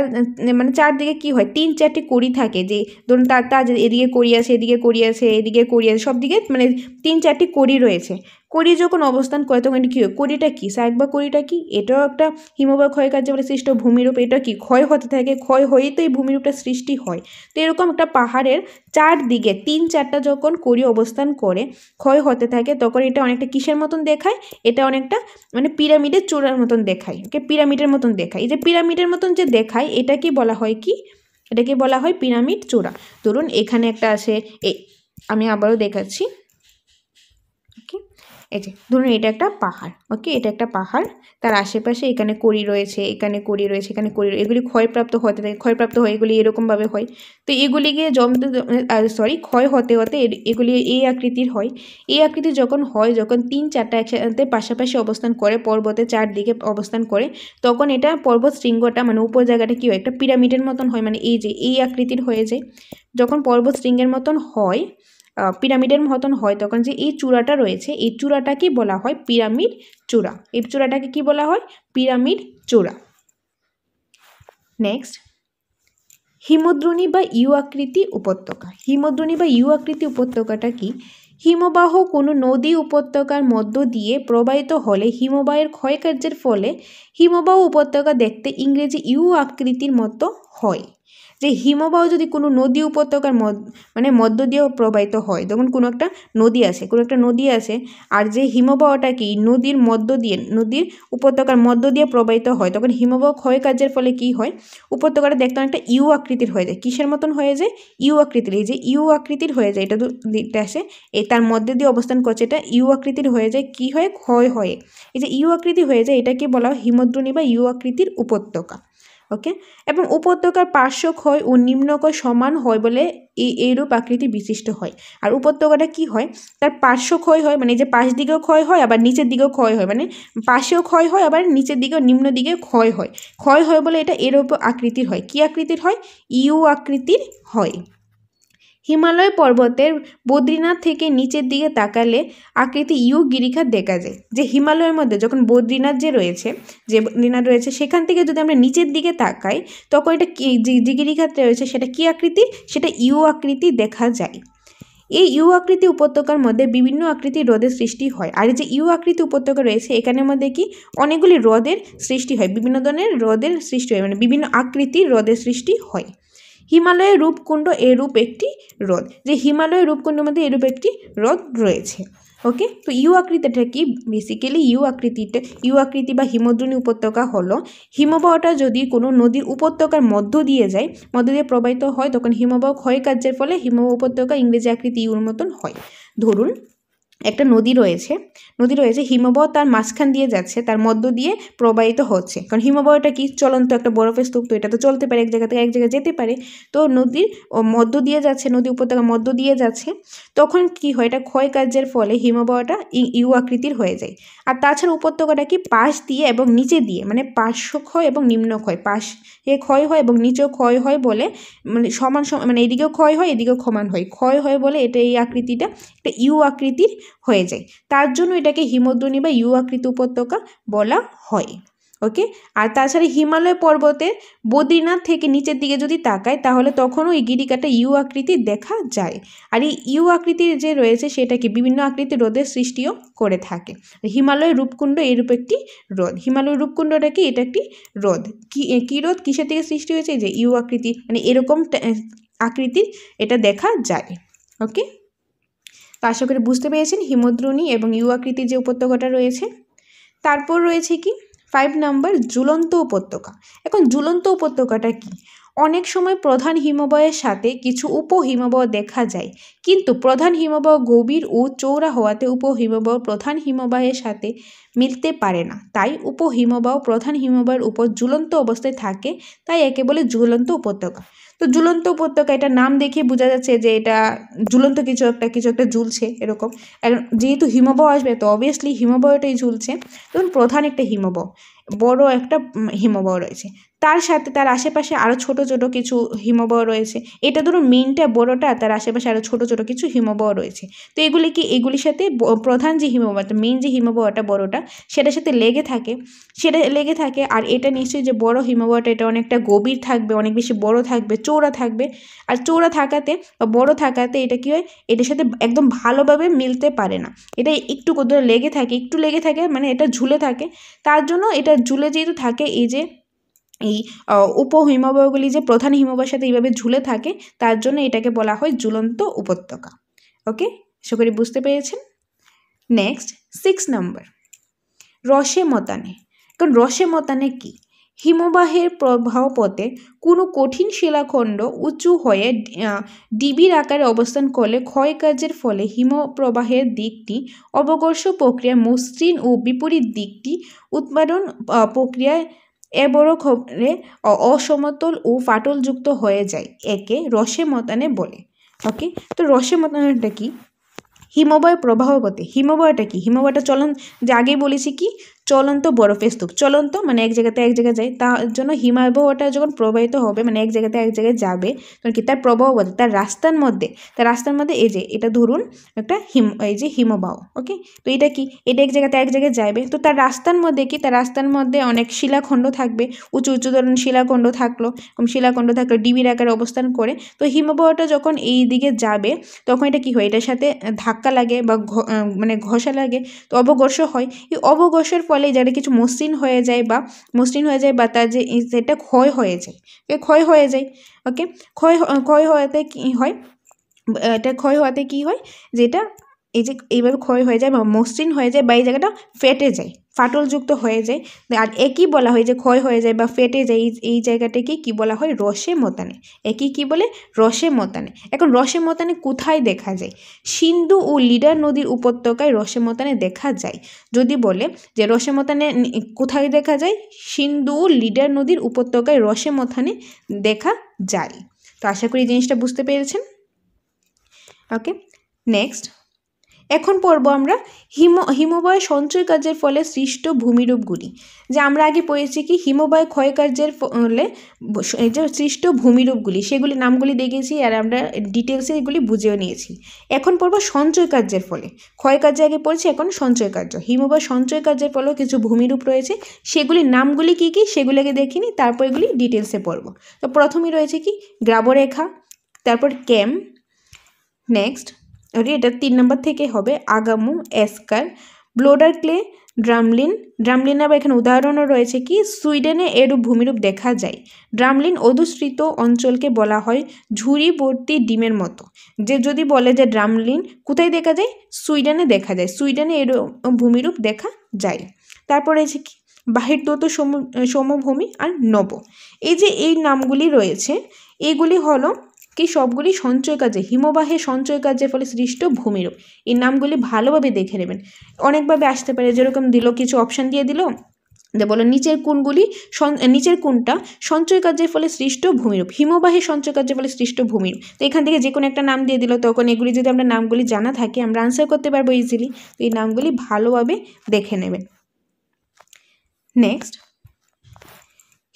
মানে চারদিকে কি হয়, 3-4টি কড়ি থাকে, যে ধরুন তার এদিকে কড়ি আছে, এদিকে কড়ি আছে, এদিকে কড়ি আছে, সব দিকে মানে 3-4টি কড়ি রয়েছে। কড়ি যখন অবস্থান করে, তখন কী হয়, কড়িটা কি, সার্ক বা কড়িটা কি, এটাও একটা হিমবাহ ক্ষয়কার্য বলে সৃষ্ট ভূমিরূপ, এটা কি ক্ষয় হতে থাকে, ক্ষয় হয়েই তো এই ভূমিরূপটা সৃষ্টি হয়। তো এরকম একটা পাহাড়ের চারদিকে 3-4টা যখন কড়ি অবস্থান করে ক্ষয় হতে থাকে, তখন এটা অনেকটা কিসের মতন দেখায়, এটা অনেকটা মানে পিরামিডের চূড়ার মতন দেখায়, ওকে, পিরামিডের মতন দেখায়। এই যে পিরামিডের মতন যে দেখায়, এটাকে বলা হয় কি, এটাকে বলা হয় পিরামিড চূড়া। ধরুন এখানে একটা আছে, আমি আবারও দেখাচ্ছি, ওকে, এই যে ধরুন এটা একটা পাহাড়, ওকে, এটা একটা পাহাড়, তার আশেপাশে এখানে কড়ি রয়েছে, এখানে কড়ি রয়েছে, এখানে কড়ি, এগুলি ক্ষয়প্রাপ্ত হতে থাকে, ক্ষয়প্রাপ্ত হয়ে এগুলি এরকমভাবে হয়। তো এগুলিকে জমতে ক্ষয় হতে হতে এগুলি এই আকৃতির হয়। এই আকৃতি যখন হয়, যখন 3-4টা একসাথে পাশাপাশি অবস্থান করে, পর্বতের চারদিকে অবস্থান করে, তখন এটা পর্বত শৃঙ্গটা মানে উপর জায়গাটা কী হয়, একটা পিরামিডের মতন হয়, মানে এই যে এই আকৃতির হয়ে যায়। যখন পর্বত শৃঙ্গের মতন হয়, পিরামিডের মতন হয়, তখন যে এই চূড়াটা রয়েছে, এই চূড়াটাকেই বলা হয় পিরামিড চূড়া। এই চূড়াটাকে কি বলা হয়, পিরামিড চূড়া। নেক্সট, হিমদ্রোণী বা ইউ আকৃতি উপত্যকা। হিমদ্রোণী বা ইউ আকৃতি উপত্যকাটা কি, হিমবাহ কোনো নদী উপত্যকার মধ্য দিয়ে প্রবাহিত হলে হিমবাহের ক্ষয়কার্যের ফলে হিমবাহ উপত্যকা দেখতে ইংরেজি ইউ আকৃতির মতো হয়। যে হিমবাহ যদি কোনো নদী উপত্যকার মানে মধ্য দিয়েও প্রবাহিত হয়, যখন কোনো একটা নদী আছে, আর যে হিমবাহটা কি নদীর মধ্য দিয়ে, নদীর উপত্যকার মধ্য দিয়ে প্রবাহিত হয়, তখন হিমবাহ ক্ষয়কার্যের ফলে কি হয়, উপত্যকাটা দেখতে অনেকটা ইউ আকৃতির হয়ে যায়। কিসের মতন হয়ে যায়, ইউ আকৃতির, এই যে ইউ আকৃতির হয়ে যায়, এটা দিকটা আসে, এই তার মধ্যে দিয়ে অবস্থান করছে, এটা ইউ আকৃতির হয়ে যায়, কি হয়, ক্ষয় হয়ে, এই যে ইউ আকৃতি হয়ে যায়, এটাকে বলা হয় হিমদ্রোণী বা ইউ আকৃতির উপত্যকা। ওকে, এবং উপত্যকার পার্শ্ব ক্ষয় ও নিম্নক্ষয় সমান হয় বলে এইরূপ আকৃতি বিশিষ্ট হয়। আর উপত্যকাটা কি হয়, তার পার্শ্ব ক্ষয় হয়, মানে যে পাশ দিকেও ক্ষয় হয় আবার নিচের দিকেও ক্ষয় হয়, মানে পাশেও ক্ষয় হয় আবার নিচের দিকেও নিম্ন দিকে ক্ষয় হয় বলে এটা এরূপ আকৃতির হয়। কি আকৃতির হয়? ইউ আকৃতির হয়। হিমালয় পর্বতের বদ্রীনাথ থেকে নিচের দিকে তাকালে আকৃতি ইউ গিরিখাত দেখা যায়। যে হিমালয়ের মধ্যে যখন বদ্রীনাথ যে বদ্রীনাথ রয়েছে সেখান থেকে যদি আমরা নিচের দিকে তাকাই তখন এটা যে গিরিখাত রয়েছে সেটা কি আকৃতি? সেটা ইউ আকৃতি দেখা যায়। এই ইউ আকৃতি উপত্যকার মধ্যে বিভিন্ন আকৃতির হ্রদের সৃষ্টি হয়। আর এই যে ইউ আকৃতি উপত্যকা রয়েছে এখানের মধ্যে কি অনেকগুলি হ্রদের সৃষ্টি হয়, বিভিন্ন ধরনের হ্রদের সৃষ্টি হয়, মানে বিভিন্ন আকৃতির হ্রদের সৃষ্টি হয়। হিমালয়ের রূপকুণ্ড এরূপ একটি হ্রদ। যে হিমালয়ের রূপকুণ্ডের মধ্যে এরূপ একটি হ্রদ রয়েছে। ওকে, তো ইউ আকৃতিটা কি? বেসিক্যালি ইউ আকৃতি বা হিমদ্রোণী উপত্যকা হলো হিমবাহটা যদি কোনো নদীর উপত্যকার মধ্য দিয়ে প্রবাহিত হয় তখন হিমবাহ ক্ষয় কার্যের ফলে হিমবাহ উপত্যকা ইংরেজি আকৃতি ইউর মতন হয়। ধরুন একটা নদী রয়েছে হিমবাহ তার মাঝখান দিয়ে যাচ্ছে, তার মধ্য দিয়ে প্রবাহিত হচ্ছে, কারণ হিমবাহটা কি চলন্ত একটা বরফের স্তূপ, তো এটা তো চলতে পারে, এক জায়গা থেকে এক জায়গায় যেতে পারে। তো নদীর মধ্য দিয়ে যাচ্ছে, নদী উপত্যকার মধ্য দিয়ে যাচ্ছে, তখন কি হয়, এটা ক্ষয় কার্যের ফলে হিমবাহটা ইউ আকৃতির হয়ে যায়। আর তাছাড়া উপত্যকাটা কি পাশ দিয়ে এবং নিচে দিয়ে, মানে পার্শ্ব ক্ষয় এবং নিম্ন ক্ষয়, পাশে ক্ষয় হয় এবং নিচেও ক্ষয় হয় বলে, মানে সমান মানে এদিকেও ক্ষয় হয় এদিকেও ক্ষয় হয় বলে এটা এই আকৃতিটা একটা ইউ আকৃতির হয়ে যায়। তার জন্য এটাকে হিমদ্রোণী বা ইউ আকৃতি উপত্যকা বলা হয়। ওকে, আর তাছাড়া হিমালয় পর্বতের বদ্রীনাথ থেকে নিচের দিকে যদি তাকায় তাহলে তখনও এই গিরিখাতটা ইউ আকৃতির দেখা যায়। আর এই ইউ আকৃতির যে রয়েছে সেটাকে বিভিন্ন আকৃতির হ্রদের সৃষ্টিও করে থাকে। হিমালয়ের রূপকুণ্ড এরূপ একটি হ্রদ। হিমালয়ের রূপকুণ্ডটা কি? এটা একটি হ্রদ। কি হ্রদ? কিসের থেকে সৃষ্টি হয়েছে? যে ইউ আকৃতি, মানে এরকম আকৃতির এটা দেখা যায়। ওকে, তো আশা করি বুঝতে পেরেছেন হিমদ্রোণী এবং ইউ আকৃতির যে উপত্যকাটা রয়েছে। তারপর রয়েছে কি 5 নাম্বার ঝুলন্ত উপত্যকা। এখন ঝুলন্ত উপত্যকাটা কি? অনেক সময় প্রধান হিমবাহের সাথে কিছু উপহিমবাহ দেখা যায়, কিন্তু প্রধান হিমবাহ গভীর ও চওড়া হওয়াতে উপহিমবাহ প্রধান হিমবাহের সাথে মিলতে পারে না, তাই উপহিমবাহ প্রধান হিমবাহের উপর ঝুলন্ত অবস্থায় থাকে, তাই একে বলে ঝুলন্ত উপত্যকা। তো ঝুলন্ত উপত্যকা, এটা নাম দেখে বোঝা যাচ্ছে যে এটা ঝুলন্ত কিছু একটা ঝুলছে এরকম। যেহেতু হিমবাহ আসবে তো অবভিয়াসলি হিমবাহটাই ঝুলছে। ধরুন প্রধান একটা হিমবাহ, বড় একটা হিমবাহ রয়েছে, তার সাথে তার আশেপাশে আরও ছোট ছোট কিছু হিমবাহ রয়েছে। এটা ধরুন মেইনটা বড়টা, তার আশেপাশে আরও ছোট ছোট কিছু হিমবাহ রয়েছে। তো এগুলির সাথে প্রধান যে হিমবাহটা, মেইন যে হিমবাহটা বড়টা, সেটার সাথে লেগে থাকে। আর এটা নিশ্চয়ই যে বড় হিমবাহটা এটা অনেকটা গভীর থাকবে, অনেক বেশি বড় থাকবে, চওড়া থাকবে। আর চওড়া থাকাতে বা বড় থাকাতে এটা কি হয়, এটার সাথে একদম ভালোভাবে মিলতে পারে না। এটা একটু লেগে থাকে, মানে এটা ঝুলে থাকে। তার জন্য এটা ঝুলে যেহেতু থাকে, এই উপহিমবাহগুলি যে প্রধান হিমবাহের সাথে এইভাবে ঝুলে থাকে, তার জন্য এটাকে বলা হয় ঝুলন্ত উপত্যকা। ওকে, আশা করি বুঝতে পেরেছেন। নেক্সট 6 নাম্বার রসে মতানে। কারণ রসে মতানে কি? হিমবাহের প্রবাহ পথে কোনো কঠিন শিলাখণ্ড উঁচু হয়ে ডিবির আকারে অবস্থান করলে ক্ষয়কার্যের ফলে হিমপ্রবাহের দিকটি অবকর্ষ প্রক্রিয়া মসৃণ ও বিপরীত দিকটি উৎপাদন প্রক্রিয়ায় বড় খবরে অসমতল ও ফাটলযুক্ত হয়ে যায়, একে রসে মতানে বলে। ওকে, তো রসে মতানেটা কি? হিমবাহের প্রবাহ পথে, হিমবাহটা কি? হিমবাহটা যে আগেই বলেছি কি চলন্ত বরফের স্তূপ, চলন্ত মানে এক জায়গাতে এক জায়গায় যায়, তার জন্য হিমবাহটা যখন প্রবাহিত হবে মানে এক জায়গাতে এক জায়গায় যাবে তখন কি তার প্রবাহ পথে, তার রাস্তার মধ্যে এই যে এটা ধরুন একটা এই যে হিমবাহ। ওকে, তো এটা কি? এটা এক জায়গাতে এক জায়গায় যাবে, তো তার রাস্তার মধ্যে কি, তার রাস্তার মধ্যে অনেক শিলাখণ্ড থাকবে, উঁচু উঁচু ধরনের শিলাখণ্ড থাকলো ডিবির আকারে অবস্থান করে। তো হিমবাহটা যখন এই দিকে যাবে তখন এটা কি হয়, এটার সাথে ধাক্কা লাগে বা মানে ঘষা লাগে, তো অবঘর্ষ হয়। এই অবঘর্ষের ফলে যারা কিছু মসৃণ হয়ে যায় বা তার যে সেটা ক্ষয় হয়ে যায়। ওকে, ক্ষয় হওয়াতে কি হয়, এটা ক্ষয় হওয়াতে কি হয়, যেটা এই যে এইভাবে ক্ষয় হয়ে যায় বা মসৃণ হয়ে যায় বা এই জায়গাটা ফেটে যায়, ফাটলযুক্ত হয়ে যায়, আর একই বলা হয় যে ক্ষয় হয়ে যায় বা ফেটে যায়, এই জায়গাটাকে কি বলা হয়? রসে মতানে। একই কি বলে? রসে মতানে। এখন রসে মতানে কোথায় দেখা যায়? সিন্ধু ও লিডার নদীর উপত্যকায় রসে মতানে দেখা যায়। যদি বলে যে রসে মতানে কোথায় দেখা যায়? সিন্ধু ও লিডার নদীর উপত্যকায় রসে মতানে দেখা যায়। তো আশা করি জিনিসটা বুঝতে পেরেছেন। ওকে, নেক্সট এখন পড়ব আমরা হিমবাহ সঞ্চয় কার্যের ফলে সৃষ্ট ভূমিরূপগুলি। যে আমরা আগে পড়েছি কি হিমবাহ ক্ষয়কার্যের ফলে যে সৃষ্ট ভূমিরূপগুলি, সেগুলি নামগুলি দেখেছি আর আমরা ডিটেলসে এগুলি বুঝেও নিয়েছি। এখন পড়ব সঞ্চয় কার্যের ফলে। ক্ষয়কার্য আগে পড়েছি, এখন সঞ্চয় কার্য। হিমবাহ সঞ্চয় কার্যের ফলেও কিছু ভূমিরূপ রয়েছে, সেগুলির নামগুলি কী কী সেগুলি আগে দেখিনি, তারপর এগুলি ডিটেলসে পড়ব। তো প্রথমেই রয়েছে কি গ্রাবরেখা, তারপর ক্যাম, নেক্সট এটা 3 নম্বর থেকে হবে আগামু, এসকার, ব্লোডার ক্লে, ড্রামলিন। ড্রামলিন আবার এখানে উদাহরণও রয়েছে কি সুইডেনে এরূপ ভূমিরূপ দেখা যায়। ড্রামলিন অধুষ্ঠিত অঞ্চলকে বলা হয় ঝুড়িভর্তি ডিমের মতো। যে যদি বলে যে ড্রামলিন কোথায় দেখা যায়? সুইডেনে দেখা যায়, সুইডেনে এরূপ ভূমিরূপ দেখা যায়। তারপর রয়েছে কি বাহিরদত্ত সমভূমি আর নব। এই যে এই নামগুলি রয়েছে, এইগুলি হলো কি সবগুলি সঞ্চয় কাজে, হিমবাহের সঞ্চয় কার্যের ফলে সৃষ্ট ভূমিরূপ। এই নামগুলি ভালোভাবে দেখে নেবেন। অনেকভাবে আসতে পারে, যেরকম দিল কিছু অপশান দিয়ে দিল যে বলো নিচের কোনটা সঞ্চয় কার্যের ফলে সৃষ্ট ভূমিরূপ, হিমবাহের সঞ্চয় কার্যের ফলে সৃষ্ট ভূমিরূপ। তো এখান থেকে যে কোনো একটা নাম দিয়ে দিল, তখন এগুলি যদি আমরা নামগুলি জানা থাকে আমরা আনসার করতে পারবো ইজিলি। তো এই নামগুলি ভালোভাবে দেখে নেবেন। নেক্সট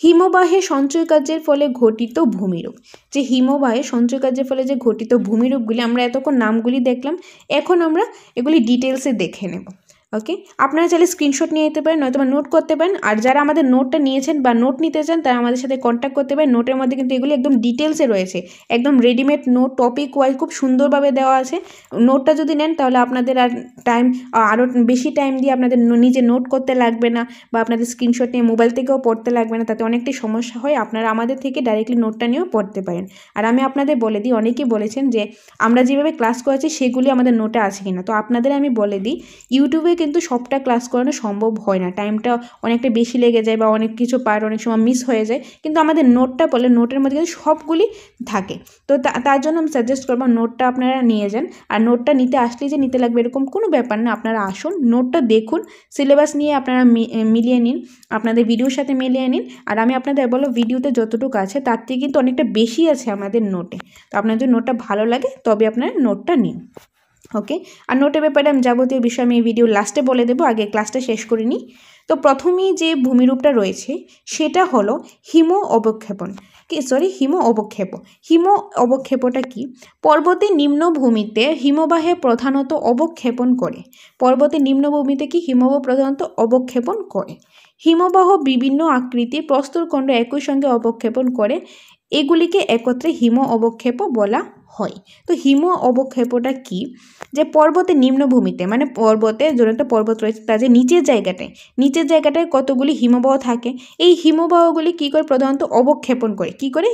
হিমবাহে সঞ্চয় কার্যের ফলে ঘটিত ভূমিরূপ। যে হিমবাহে সঞ্চয় কার্যের ফলে যে ঘটিত ভূমিরূপগুলি, আমরা এতক্ষণ নামগুলি দেখলাম, এখন আমরা এগুলি ডিটেলসে দেখে নেব। ওকে, আপনারা চাইলে স্ক্রিনশট নিয়ে যেতে পারেন, নয়তো নোট করতে পারেন। আর যারা আমাদের নোটটা নিয়েছেন বা নোট নিতে চান তারা আমাদের সাথে কন্ট্যাক্ট করতে পারেন। নোটের মধ্যে কিন্তু এগুলি একদম ডিটেলসে রয়েছে, একদম রেডিমেড নোট, টপিক ওয়াইজ খুব সুন্দরভাবে দেওয়া আছে। নোটটা যদি নেন তাহলে আপনাদের আর আরও বেশি টাইম দিয়ে আপনাদের নিজে নোট করতে লাগবে না, বা আপনাদের স্ক্রিনশট নিয়ে মোবাইল থেকেও পড়তে লাগবে না, তাতে অনেকটাই সমস্যা হয়। আপনারা আমাদের থেকে ডাইরেক্টলি নোটটা নিয়েও পড়তে পারেন। আর আমি আপনাদের বলে দিই, অনেকেই বলেছেন যে আমরা যেভাবে ক্লাস করেছি সেগুলি আমাদের নোটে আছে কিনা। তো আপনাদের আমি বলে দিই, ইউটিউবে কিন্তু সবটা ক্লাস করানো সম্ভব হয় না, টাইমটা অনেকটা বেশি লেগে যায় বা অনেক কিছু পার্ট অনেক সময় মিস হয়ে যায়। কিন্তু আমাদের নোটটা বলে নোটের মধ্যে কিন্তু সবগুলি থাকে। তো তার জন্য আমি সাজেস্ট করবো নোটটা আপনারা নিয়ে যান। আর নোটটা নিতে আসলেই যে নিতে লাগবে এরকম কোনো ব্যাপার না, আপনারা আসুন, নোটটা দেখুন, সিলেবাস নিয়ে আপনারা মিলিয়ে নিন, আপনাদের ভিডিওর সাথে মিলিয়ে নিন। আর আমি আপনাদের বলো ভিডিওতে যতটুকু আছে তার থেকে কিন্তু অনেকটা বেশি আছে আমাদের নোটে। তো আপনার যদি নোটটা ভালো লাগে তবে আপনারা নোটটা নিন। ওকে, আর নোটের ব্যাপারে আমি যাবতীয় বিষয় আমি এই ভিডিও লাস্টে বলে দেবো, আগে ক্লাসটা শেষ করে নিই। তো প্রথমেই যে ভূমিরূপটা রয়েছে সেটা হলো হিম অবক্ষেপ। হিম অবক্ষেপটা কি? পর্বতের নিম্নভূমিতে হিমবাহে প্রধানত অবক্ষেপণ করে। পর্বতের নিম্নভূমিতে কি হিমবাহ প্রধানত অবক্ষেপণ করে। হিমবাহ বিভিন্ন আকৃতির প্রস্তরখণ্ড একই সঙ্গে অবক্ষেপণ করে, এগুলিকে একত্রে হিম অবক্ষেপ বলা হয়। তো হিম অবক্ষেপটা কি? যে পর্বতের নিম্নভূমিতে, মানে পর্বতে যখন একটা পর্বত রয়েছে তার যে নিচের জায়গাটায় কতগুলি হিমবাহ থাকে, এই হিমবাহগুলি কী করে? প্রধানত অবক্ষেপণ করে। কী করে?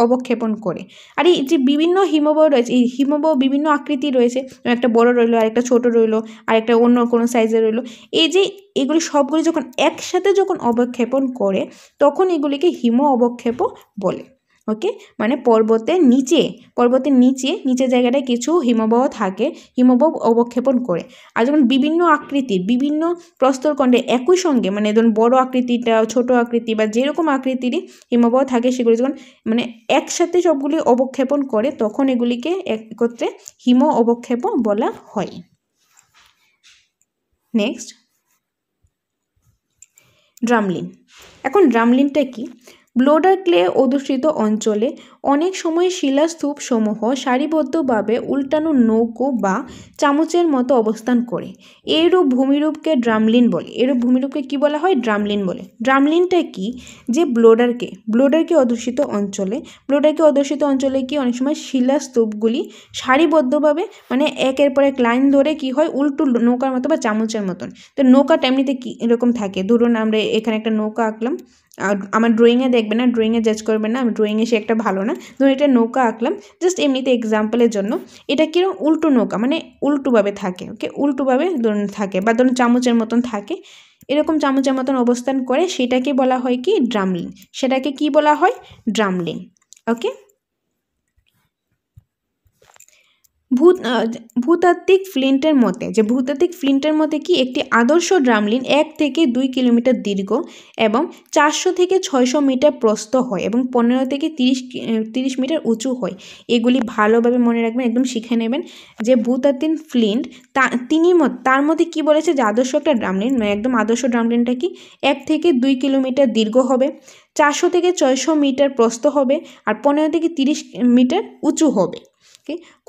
অবক্ষেপণ করে। আর এই যে বিভিন্ন হিমবাহ রয়েছে, এই হিমবাহ বিভিন্ন আকৃতি রয়েছে, একটা বড় রইলো, আর একটা ছোটো রইলো, আর একটা অন্য কোনো সাইজের রইলো। এই যে এগুলি সবগুলি যখন একসাথে অবক্ষেপণ করে তখন এগুলিকে হিম অবক্ষেপ বলে। ওকে, মানে পর্বতের নিচের জায়গাটায় কিছু হিমবাহ থাকে, হিমবাহ অবক্ষেপণ করে। আর যখন বিভিন্ন আকৃতির বিভিন্ন প্রস্তরখণ্ডে একই সঙ্গে, মানে ধরুন বড় আকৃতিটা, ছোট আকৃতি বা যেরকম আকৃতিরই হিমবাহ থাকে সেগুলি যখন মানে একসাথে সবগুলি অবক্ষেপণ করে তখন এগুলিকে একত্রে হিম অবক্ষেপ বলা হয়। Next drumlin. এখন ড্রামলিনটা কি? ব্লোডার ক্লে অধ্যুষিত অঞ্চলে অনেক সময় শিলাস্তূপ সমূহ সারিবদ্ধভাবে উল্টানো নৌকো বা চামচের মতো অবস্থান করে। এরূপ ভূমিরূপকে ড্রামলিন বলে। এরূপ ভূমিরূপকে কি বলা হয়? ড্রামলিন বলে। ড্রামলিনটা কি? যে ব্লোডারকে অধ্যুষিত অঞ্চলে কি অনেক সময় শিলাস্তূপগুলি সারিবদ্ধভাবে মানে একের পর এক লাইন ধরে কি হয় উল্টো নৌকার মতো বা চামচের মতন। তো নৌকাটা এমনিতে কি এরকম থাকে, ধরুন আমরা এখানে একটা নৌকা আঁকলাম, আমার ড্রয়িংয়ে দেখবে না, ড্রয়িংয়ে জাজ করবে না, আমি ড্রয়িংয়ে সে একটা ভালো না, ধরুন এটা নৌকা আঁকলাম জাস্ট এমনিতে এক্সাম্পলের জন্য। এটা কিরকম? উল্টো নৌকা, মানে উল্টোভাবে থাকে। ওকে, উল্টোভাবে ধরুন থাকে, বা ধরুন চামচের মতন থাকে। এরকম চামচের মতন অবস্থান করে সেটাকে বলা হয় কি ড্রামলিন, সেটাকে কি বলা হয় ড্রামলিন। ওকে, ভূতাত্ত্বিক ফ্লিন্টের মতে যে ভূতাত্ত্বিক ফ্লিন্টের মতে কি একটি আদর্শ ড্রামলিন 1 থেকে 2 কিলোমিটার দীর্ঘ এবং 400 থেকে 600 মিটার প্রস্থ হয় এবং 15 থেকে 30 মিটার উঁচু হয়। এগুলি ভালোভাবে মনে রাখবেন, একদম শিখে নেবেন যে ভূতাত্ত্বিক ফ্লিন্ট তার মধ্যে কি বলেছে যে আদর্শ একটা ড্রামলিন, মানে একদম আদর্শ ড্রামলিনটা কি 1 থেকে 2 কিলোমিটার দীর্ঘ হবে, 400 থেকে 600 মিটার প্রস্থ হবে আর 15 থেকে 30 মিটার উঁচু হবে।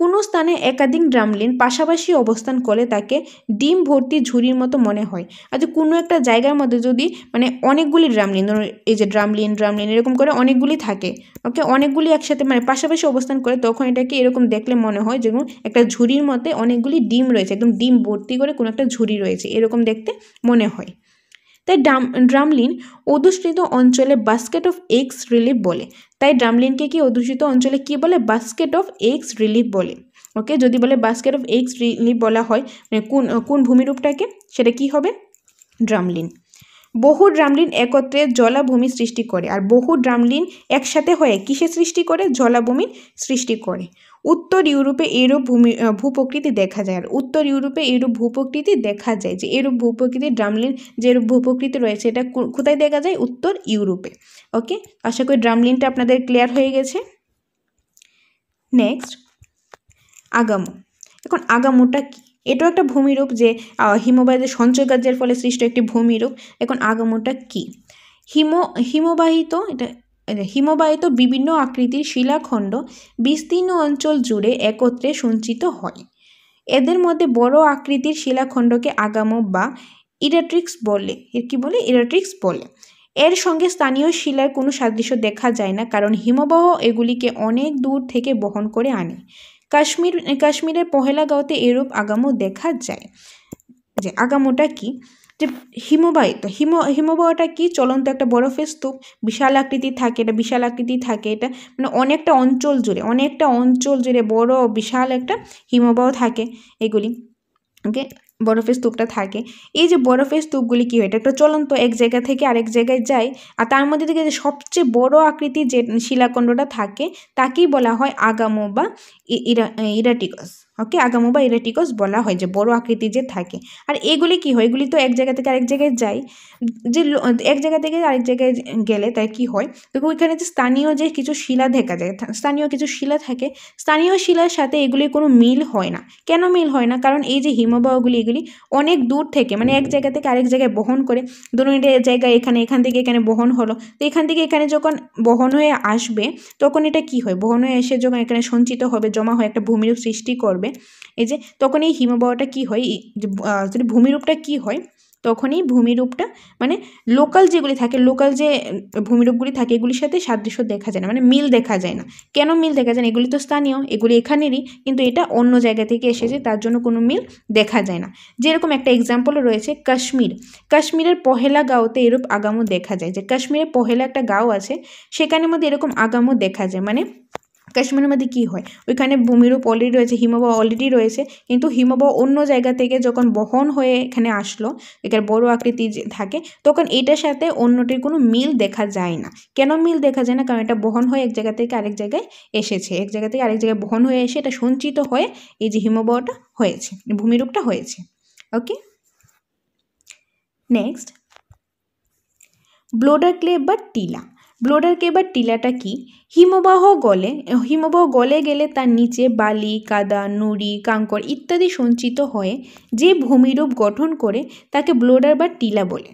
কোনো স্থানে একাধিক ড্রামলিন পাশাপাশি অবস্থান করে তাকে ডিম ভর্তি ঝুড়ির মতো মনে হয়। আচ্ছা, কোনো একটা জায়গার মধ্যে যদি মানে অনেকগুলি ড্রামলিন, ধরুন এই যে ড্রামলিন এরকম করে অনেকগুলি থাকে, ওকে, অনেকগুলি একসাথে মানে পাশাপাশি অবস্থান করে, তখন এটাকে এরকম দেখলে মনে হয় যেমন একটা ঝুড়ির মধ্যে অনেকগুলি ডিম রয়েছে, একদম ডিম ভর্তি করে কোনো একটা ঝুড়ি রয়েছে, এরকম দেখতে মনে হয়। তাই ড্রামলিন অধ্যুষিত অঞ্চলে বাস্কেট অফ এগস রিলিফ বলে। তাই ড্রামলিনকে কি অধ্যুষিত অঞ্চলে কি বলে বাস্কেট অফ এগস রিলিফ বলে। ওকে, যদি বলে বাস্কেট অফ এগস রিলিফ বলা হয় মানে কোন ভূমিরূপটাকে, সেটা কি হবে ড্রামলিন। বহু ড্রামলিন একত্রে জলাভূমি সৃষ্টি করে আর বহু ড্রামলিন একসাথে হয়ে কিসে সৃষ্টি করে জলাভূমির সৃষ্টি করে। উত্তর ইউরোপে এরূপ ভূপ্রকৃতি দেখা যায়, আর উত্তর ইউরোপে এরূপ ভূপ্রকৃতি দেখা যায়, যে এরূপ ভূপ্রকৃতি ড্রামলিন যে এরূপ ভূপ্রকৃতি রয়েছে এটা কোথায় দেখা যায় উত্তর ইউরোপে। ওকে, আশা করি ড্রামলিনটা আপনাদের ক্লিয়ার হয়ে গেছে। নেক্সট আগামো। এখন আগামোটা কি? এটাও একটা ভূমিরূপ, যে হিমবাহের সঞ্চয়কার্যের ফলে সৃষ্ট একটি ভূমিরূপ। এখন আগামোটা কি? হিমবাহিত বিভিন্ন আকৃতির শিলাখণ্ড বিস্তীর্ণ অঞ্চল জুড়ে একত্রে সঞ্চিত হয়। এদের মধ্যে বড় আকৃতির শিলাখণ্ডকে আগামো বা ইরাট্রিক্স বলে। এর কি বলে? ইরাট্রিক্স বলে। এর সঙ্গে স্থানীয় শিলার কোনো সাদৃশ্য দেখা যায় না, কারণ হিমবাহ এগুলিকে অনেক দূর থেকে বহন করে আনে। কাশ্মীরের পহেলাগাঁওতে এরূপ আগামো দেখা যায়। যে আগামোটা কি? যে হিমবাহটা কি চলন্ত একটা বরফের স্তূপ, বিশাল আকৃতির থাকে, এটা মানে অনেকটা অঞ্চল জুড়ে বড় বিশাল একটা হিমবাহ থাকে এগুলি। ওকে, বরফের স্তূপটা থাকে। এই যে বরফের স্তূপগুলি কী হয়, এটা একটা চলন্ত, এক জায়গা থেকে আরেক জায়গায় যায়, আর তার মধ্যে থেকে যে সবচেয়ে বড় আকৃতির যে শিলাখণ্ডটা থাকে তাকেই বলা হয় আগামো বা ইরাটিকস। ওকে, আগামো বা ইরাটিকস বলা হয়, যে বড় আকৃতির যে থাকে। আর এগুলি কি হয়, এগুলি তো এক জায়গা থেকে আরেক জায়গায় যায়, যে এক জায়গা থেকে আরেক জায়গায় গেলে তাই কি হয়, দেখো ওইখানে যে স্থানীয় যে কিছু শিলা দেখা যায়, স্থানীয় কিছু শিলা থাকে, স্থানীয় শিলার সাথে এগুলির কোনো মিল হয় না। কেন মিল হয় না? কারণ এই যে হিমবাহগুলি এগুলি অনেক দূর থেকে মানে এক জায়গা থেকে আরেক জায়গায় বহন করে, ধরুন এটা জায়গায় এখান থেকে এখানে বহন হলো, তো এখান থেকে এখানে যখন বহন হয়ে আসবে তখন এটা কি হয়, বহন হয়ে এসে যখন এখানে সঞ্চিত হবে, জমা হয়ে একটা ভূমিরূপ সৃষ্টি করবে, এই যে তখন এই হিমবাহটা কি হয়, ভূমিরূপটা কি হয়, তখন এই ভূমিরূপটা মানে লোকাল যেগুলি থাকে, লোকাল যে ভূমিরূপগুলি থাকে এগুলির সাথে সাদৃশ্য দেখা যায় না, মানে মিল দেখা যায় না। কেন মিল দেখা যায় না? এগুলি তো স্থানীয়, এগুলি এখানেরই, কিন্তু এটা অন্য জায়গা থেকে এসেছে, তার জন্য কোনো মিল দেখা যায় না। যেরকম একটা এক্সাম্পলও রয়েছে কাশ্মীরের পহেলা গাঁওতে এরূপ আগামো দেখা যায়, যে কাশ্মীরে পহেলা একটা গাঁও আছে, সেখানের মধ্যে এরকম আগামো দেখা যায়। মানে কাশ্মীরের মধ্যে কী হয়, ওইখানে ভূমিরূপ অলরেডি রয়েছে, হিমবাহ অলরেডি রয়েছে, কিন্তু হিমবাহ অন্য জায়গা থেকে যখন বহন হয়ে এখানে আসলো, এখানে বড় আকৃতি থাকে, তখন এটার সাথে অন্যটির কোনো মিল দেখা যায় না। কেন মিল দেখা যায় না? কারণ এটা বহন হয়ে এক জায়গা থেকে আরেক জায়গায় এসেছে, এক জায়গা থেকে আরেক জায়গায় বহন হয়ে এসে এটা সঞ্চিত হয়ে এই যে হিমবাহটা হয়েছে, ভূমিরূপটা হয়েছে। ওকে, নেক্সট ব্লোডার ক্লে বা টিলা। ব্লোডার ক্লে বা টিলাটা কি? হিমবাহ গলে গেলে তার নিচে বালি, কাদা, নুড়ি, কাঙ্কর ইত্যাদি সঞ্চিত হয়ে যে ভূমিরূপ গঠন করে তাকে ব্লোডার বা টিলা বলে।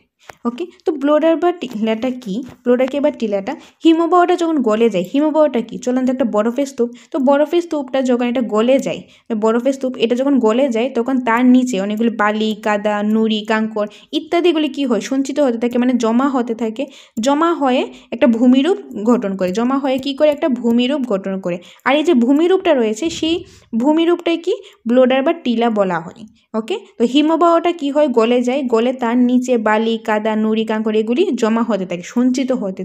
ওকে, তো ব্লোডার বা টিলাটা কি? ব্লোডার ক্লে বা টিলাটা হিমবাহটা যখন গলে যায়, হিমবাহটা কি চলন্ত একটা বরফের স্তূপ, তো বরফের স্তূপটা যখন এটা গলে যায়, বরফের স্তূপ এটা যখন গলে যায় তখন তার নিচে অনেকগুলি বালি, কাদা, নুড়ি, কাঙ্কর ইত্যাদিগুলি কি হয়, সঞ্চিত হতে থাকে, মানে জমা হতে থাকে, জমা হয়ে একটা ভূমিরূপ গঠন করে, জমা হয়ে কি করে একটা ভূমিরূপ গঠন করে। আর এই যে ভূমিরূপটা রয়েছে সেই ভূমিরূপটাই কি ব্লোডার বা টিলা বলা হয়। ওকে, তো হিমবাহটা কি হয়, গলে যায়, গলে তার নিচে বালি, কাদা, নুড়ি, কাঙ্কর এগুলি জমা হতে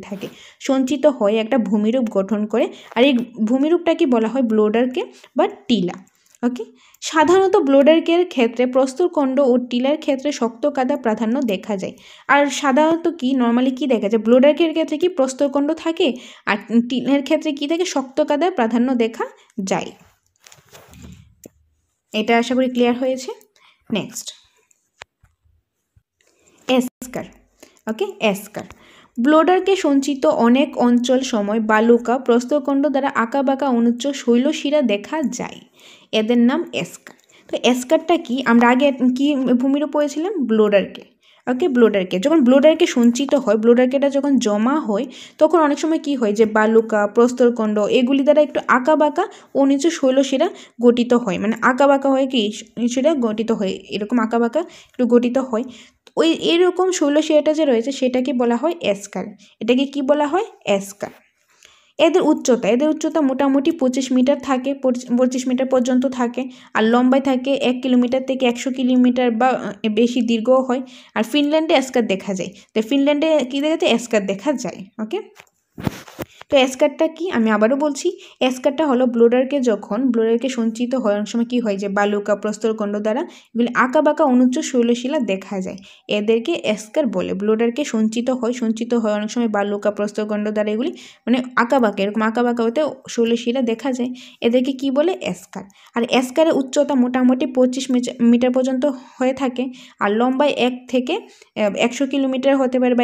থাকে, সঞ্চিত হয়ে একটা ভূমিরূপ গঠন করে, আর এই ভূমিরূপটাকে বলা হয় ব্লোডারকে বা টিলা। ওকে, সাধারণত ব্লোডারকের ক্ষেত্রে প্রস্তরখণ্ড ও টিলার ক্ষেত্রে শক্ত কাদা প্রাধান্য দেখা যায়। আর সাধারণত কি নর্মালি কি দেখা যায়, ব্লোডারকের ক্ষেত্রে কি প্রস্তরখণ্ড থাকে, আর টিলার ক্ষেত্রে কি থাকে, শক্ত কাদার প্রাধান্য দেখা যায়। এটা আশা করি ক্লিয়ার হয়েছে। নেক্সট, এস্কার। ওকে, এস্কার ব্লোডারকে সঞ্চিত অনেক অঞ্চল সময় বালুকা প্রস্তরখণ্ড দ্বারা আঁকাবাঁকা অনুচ্চ শৈলশিরা দেখা যায়, এদের নাম এস্কার। তো এস্কারটা কি, আমরা আগে কি ভূমিরূপ পড়েছিলাম, ব্লোডারকে। ওকে, ব্লোডারকে যখন ব্লোডারকে সঞ্চিত হয়, ব্লোডারকেটা যখন জমা হয়, তখন অনেক সময় কি হয় যে বালুকা প্রস্তরখণ্ড এগুলি দ্বারা একটু আঁকাবাঁকা অনুচ্চ শৈলশিরা গঠিত হয়, মানে আঁকাবাঁকা হয়, কি সেটা গঠিত হয়, এরকম আঁকাবাঁকা একটু গঠিত হয়। ওই এরকম শৈলশিরাটা যে রয়েছে সেটাকে বলা হয় এস্কার। এটাকে কি বলা হয়, এস্কার। এদের উচ্চতা মোটামুটি 25 মিটার থাকে, 25 মিটার পর্যন্ত থাকে, আর লম্বায় থাকে 1 কিলোমিটার থেকে 100 কিলোমিটার বা বেশি দীর্ঘও হয়। আর ফিনল্যান্ডে এস্কার দেখা যায়, তো ফিনল্যান্ডে কী দেখা যায়, এস্কার দেখা যায়। ওকে, তো এস্কারটা কি আমি আবারও বলছি, এস্কারটা হলো ব্লোডারকে সঞ্চিত হয় অনেক সময় কী হয় যে বালুকা প্রস্তরখণ্ড দ্বারা এগুলি আঁকাবাঁকা অনুচ্চ শৈলশিলা দেখা যায়, এদেরকে এস্কার বলে। ব্লোডারকে সঞ্চিত হয় অনেক সময় বালুকা প্রস্তরখণ্ড দ্বারা এগুলি মানে আঁকাবাঁকা, এরকম আঁকাবাঁকা হতে শৈলশিলা দেখা যায়, এদেরকে কি বলে, এস্কার। আর এস্কারের উচ্চতা মোটামুটি 25 মিটার পর্যন্ত হয়ে থাকে, আর লম্বায় 1 থেকে 100 কিলোমিটার হতে পারে বা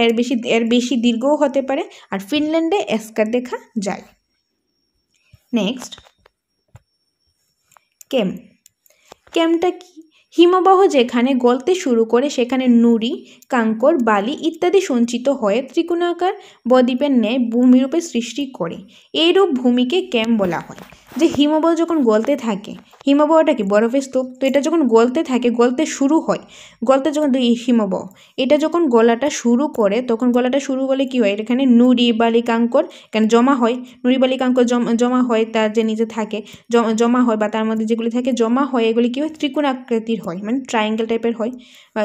এর বেশি দীর্ঘও হতে পারে। আর ফিনল্যান্ডে এস্কার দেখা যায়। নেক্সট, কেমটা কি, হিমবাহ যেখানে গলতে শুরু করে সেখানে নুড়ি, কাঙ্কর, বালি ইত্যাদি সঞ্চিত হয়ে ত্রিকোণাকার বদ্বীপের ন্যায় ভূমিরূপে সৃষ্টি করে, এইরূপ ভূমিকে কেম বলা হয়। যে হিমবাহ যখন গলতে থাকে, হিমবাহটা কি বরফের স্তূপ, তো এটা যখন গলতে থাকে, গলতে শুরু হয়, যখন হিমবাহ এটা যখন গলাটা শুরু করে, তখন গলাটা শুরু করলে কি হয়, এখানে নুড়ি, বালি, কাঙ্কর এখানে জমা হয়, নুড়ি, বালি, কাঙ্কর জমা হয়, তার যে নিচে থাকে জমা হয়, বা তার মধ্যে যেগুলি থাকে জমা হয়, এগুলি কি হয়, ত্রিকোণ আকৃতির হয়, মানে ট্রায়াঙ্গেল টাইপের হয়।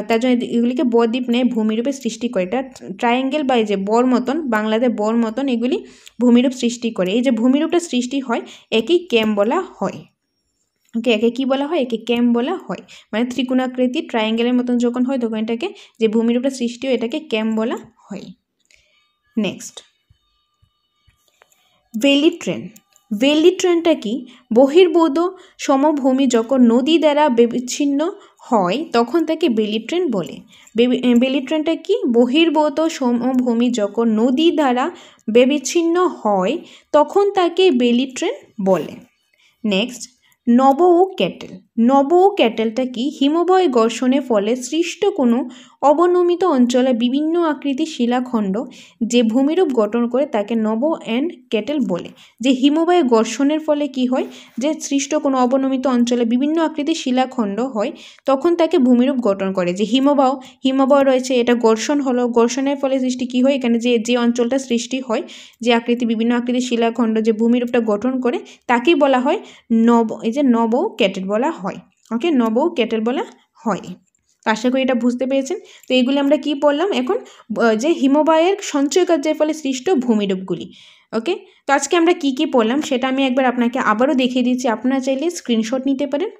তার জন্য এগুলিকে বদ্বীপ ন্যায় ভূমিরূপে সৃষ্টি করে। এটা ট্রায়াঙ্গেল বা এই যে বর মতন, বাংলাতে বর মতন এগুলি ভূমিরূপ সৃষ্টি করে। এই যে ভূমিরূপটা সৃষ্টি হয় একেই কেম বলা হয়। ওকে, একে কী বলা হয়, একে কেম বলা হয়, মানে ত্রিকোণাকৃতি ট্রায়াঙ্গেলের মতন যখন হয় তখন এটাকে, যে ভূমিরূপটা সৃষ্টি হয় এটাকে কেম বলা হয়। নেক্সট, ভ্যালি ট্রেনটা কি, বহির্ভূত সমভূমি যখন নদী দ্বারা বিচ্ছিন্ন হয় তখন তাকে ভ্যালি ট্রেন বলে। ভ্যালি ট্রেনটা কি, বহির্ভূত সমভূমি যখন নদী দ্বারা বিচ্ছিন্ন হয় তখন তাকে ভ্যালি ট্রেন বলে। নেক্সট, নব ও ক্যাটেলটা কি, হিমবাহ ঘর্ষণের ফলে সৃষ্ট কোনো অবনমিত অঞ্চলে বিভিন্ন আকৃতির শিলাখণ্ড যে ভূমিরূপ গঠন করে তাকে নব অ্যান্ড ক্যাটেল বলে। যে হিমবাহ ঘর্ষণের ফলে কি হয়, যে সৃষ্ট কোনো অবনমিত অঞ্চলে বিভিন্ন আকৃতির শিলাখণ্ড হয় তখন তাকে ভূমিরূপ গঠন করে। যে হিমবাহ রয়েছে, এটা ঘর্ষণের ফলে সৃষ্টি কি হয়, এখানে যে অঞ্চলটা সৃষ্টি হয়, যে বিভিন্ন আকৃতির শিলাখণ্ড যে ভূমিরূপটা গঠন করে তাকেই বলা হয় নব ক্যাটেল বলা হয়। ওকে, নব ক্যাটেল বলা হয়। আশা করি এটা বুঝতে পেরেছেন। তো এইগুলি আমরা কি পড়লাম এখন, যে হিমবাহের সঞ্চয় কার্যের ফলে সৃষ্ট ভূমিরূপগুলি। ওকে, তো আজকে আমরা কি পড়লাম সেটা আমি একবার আপনাকে আবারও দেখিয়ে দিচ্ছি, আপনারা চাইলে স্ক্রিনশট নিতে পারেন,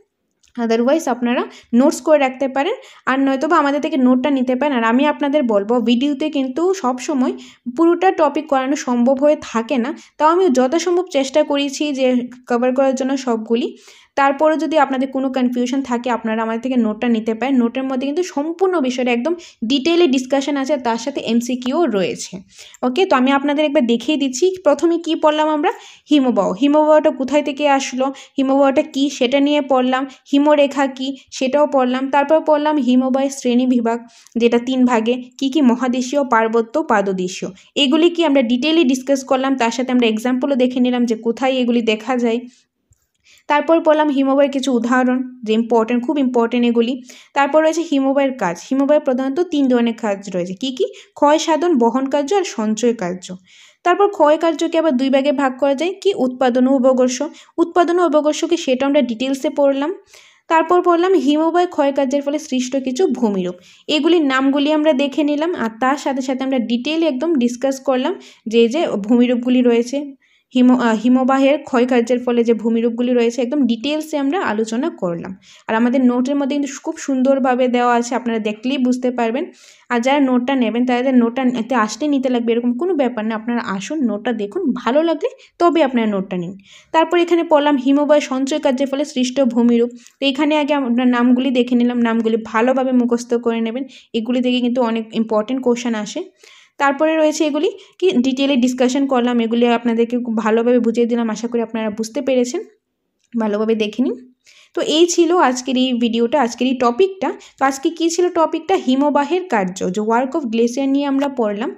আদারওয়াইজ আপনারা নোটস করে রাখতে পারেন, আর নয়তো বা আমাদের থেকে নোটটা নিতে পারেন। আর আমি আপনাদের বলবো, ভিডিওতে কিন্তু সব সময় পুরোটা টপিক করানো সম্ভব হয়ে থাকে না, তাও আমি যথাসম্ভব চেষ্টা করেছি যে কভার করার জন্য সবগুলি। তারপরে যদি আপনাদের কোনো কনফিউশন থাকে আপনারা আমাদের থেকে নোটটা নিতে পারেন, নোটের মধ্যে কিন্তু সম্পূর্ণ বিষয়টা একদম ডিটেইলে ডিসকাশন আছে, তার সাথে এমসিকিউ রয়েছে। ওকে, তো আমি আপনাদের একবার দেখিয়ে দিচ্ছি। প্রথমে কি পড়লাম আমরা, হিমবাহটা কোথায় থেকে আসলো, হিমবাহটা কি সেটা নিয়ে পড়লাম, হিমরেখা কি সেটাও পড়লাম, তারপর পড়লাম হিমবাহের শ্রেণী বিভাগ, যেটা 3 ভাগে, কি মহাদেশীয়, পার্বত্য, পাদদেশীয়, এগুলি কি আমরা ডিটেইলি ডিসকাস করলাম, তার সাথে আমরা এক্সাম্পলও দেখে নিলাম যে কোথায় এগুলি দেখা যায়। তারপর পড়লাম হিমবাহের কিছু উদাহরণ, যে খুব ইম্পর্টেন্ট এগুলি। তারপর রয়েছে হিমবাহের কাজ, হিমবাহের প্রধানত 3 ধরনের কাজ রয়েছে, কি ক্ষয় সাধন, বহন কার্য আর সঞ্চয় কার্য। তারপর ক্ষয় কার্যকে আবার 2 ভাগে ভাগ করা যায়, কি উৎপাদন ও অবকর্ষ, কি সেটা আমরা ডিটেলসে পড়লাম। তারপর পড়লাম হিমবাহ ক্ষয় কার্যের ফলে সৃষ্ট কিছু ভূমিরূপ, এগুলির নামগুলি আমরা দেখে নিলাম, আর তার সাথে সাথে আমরা ডিটেইলে একদম ডিসকাস করলাম যে ভূমিরূপগুলি রয়েছে, হিমবাহের ক্ষয়কার্যের ফলে যে ভূমিরূপগুলি রয়েছে একদম ডিটেলসে আমরা আলোচনা করলাম। আর আমাদের নোটের মধ্যে কিন্তু খুব সুন্দরভাবে দেওয়া আছে, আপনারা দেখলেই বুঝতে পারবেন। আর যারা নোটটা নেবেন তাদের নোটটা আসলে নিতে লাগবে এরকম কোনো ব্যাপার না, আপনারা আসুন, নোটটা দেখুন, ভালো লাগলে তবে আপনারা নোটটা নিন। তারপর এখানে পড়লাম হিমবাহ সঞ্চয় কার্যের ফলে সৃষ্ট ভূমিরূপ। তো এখানে আগে আমরা নামগুলি দেখে নিলাম, নামগুলি ভালোভাবে মুখস্থ করে নেবেন, এগুলি থেকে কিন্তু অনেক ইম্পর্টেন্ট কোশ্চেন আসে। তারপরে রয়েছে এগুলি কি ডিটেলে ডিসকাশন করলাম, এগুলি আপনাদেরকে খুব ভালোভাবে বুঝিয়ে দিলাম, আশা করি আপনারা বুঝতে পেরেছেন, ভালোভাবে দেখে নিন। তো এই ছিল আজকের এই ভিডিওটা, আজকের এই টপিকটা। তো আজকে কী ছিল টপিকটা? হিমবাহের কার্য, যে ওয়ার্ক অফ গ্লেসিয়ার নিয়ে আমরা পড়লাম।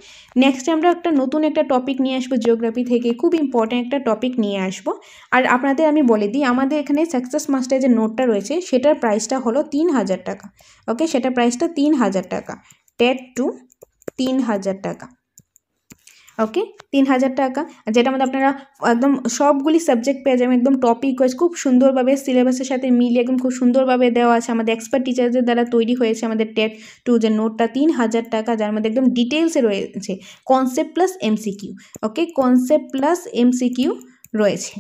নেক্সট আমরা নতুন একটা টপিক নিয়ে আসবো জিওগ্রাফি থেকে, খুব ইম্পর্ট্যান্ট একটা টপিক নিয়ে আসবো। আর আপনাদের আমি বলে দিই, আমাদের এখানে সাকসেস মাস্টার যে নোটটা রয়েছে সেটার প্রাইসটা হলো 3000 টাকা। ওকে, সেটার প্রাইসটা 3000 টাকা, টেট টু 3000 টাকা। ওকে, 3000 টাকা, যেটার মধ্যে আপনারা একদম সবগুলি সাবজেক্ট পেয়ে যাবেন, একদম টপিক ওয়াইজ খুব সুন্দরভাবে সিলেবাসের সাথে মিলিয়ে একদম খুব সুন্দরভাবে দেওয়া আছে, আমাদের এক্সপার্ট টিচারদের দ্বারা তৈরি হয়েছে আমাদের টেট টু যে নোটটা 3000 টাকা, যার মধ্যে একদম ডিটেলসে রয়েছে কনসেপ্ট প্লাস এমসিকিউ। ওকে, কনসেপ্ট প্লাস এমসিকিউ রয়েছে।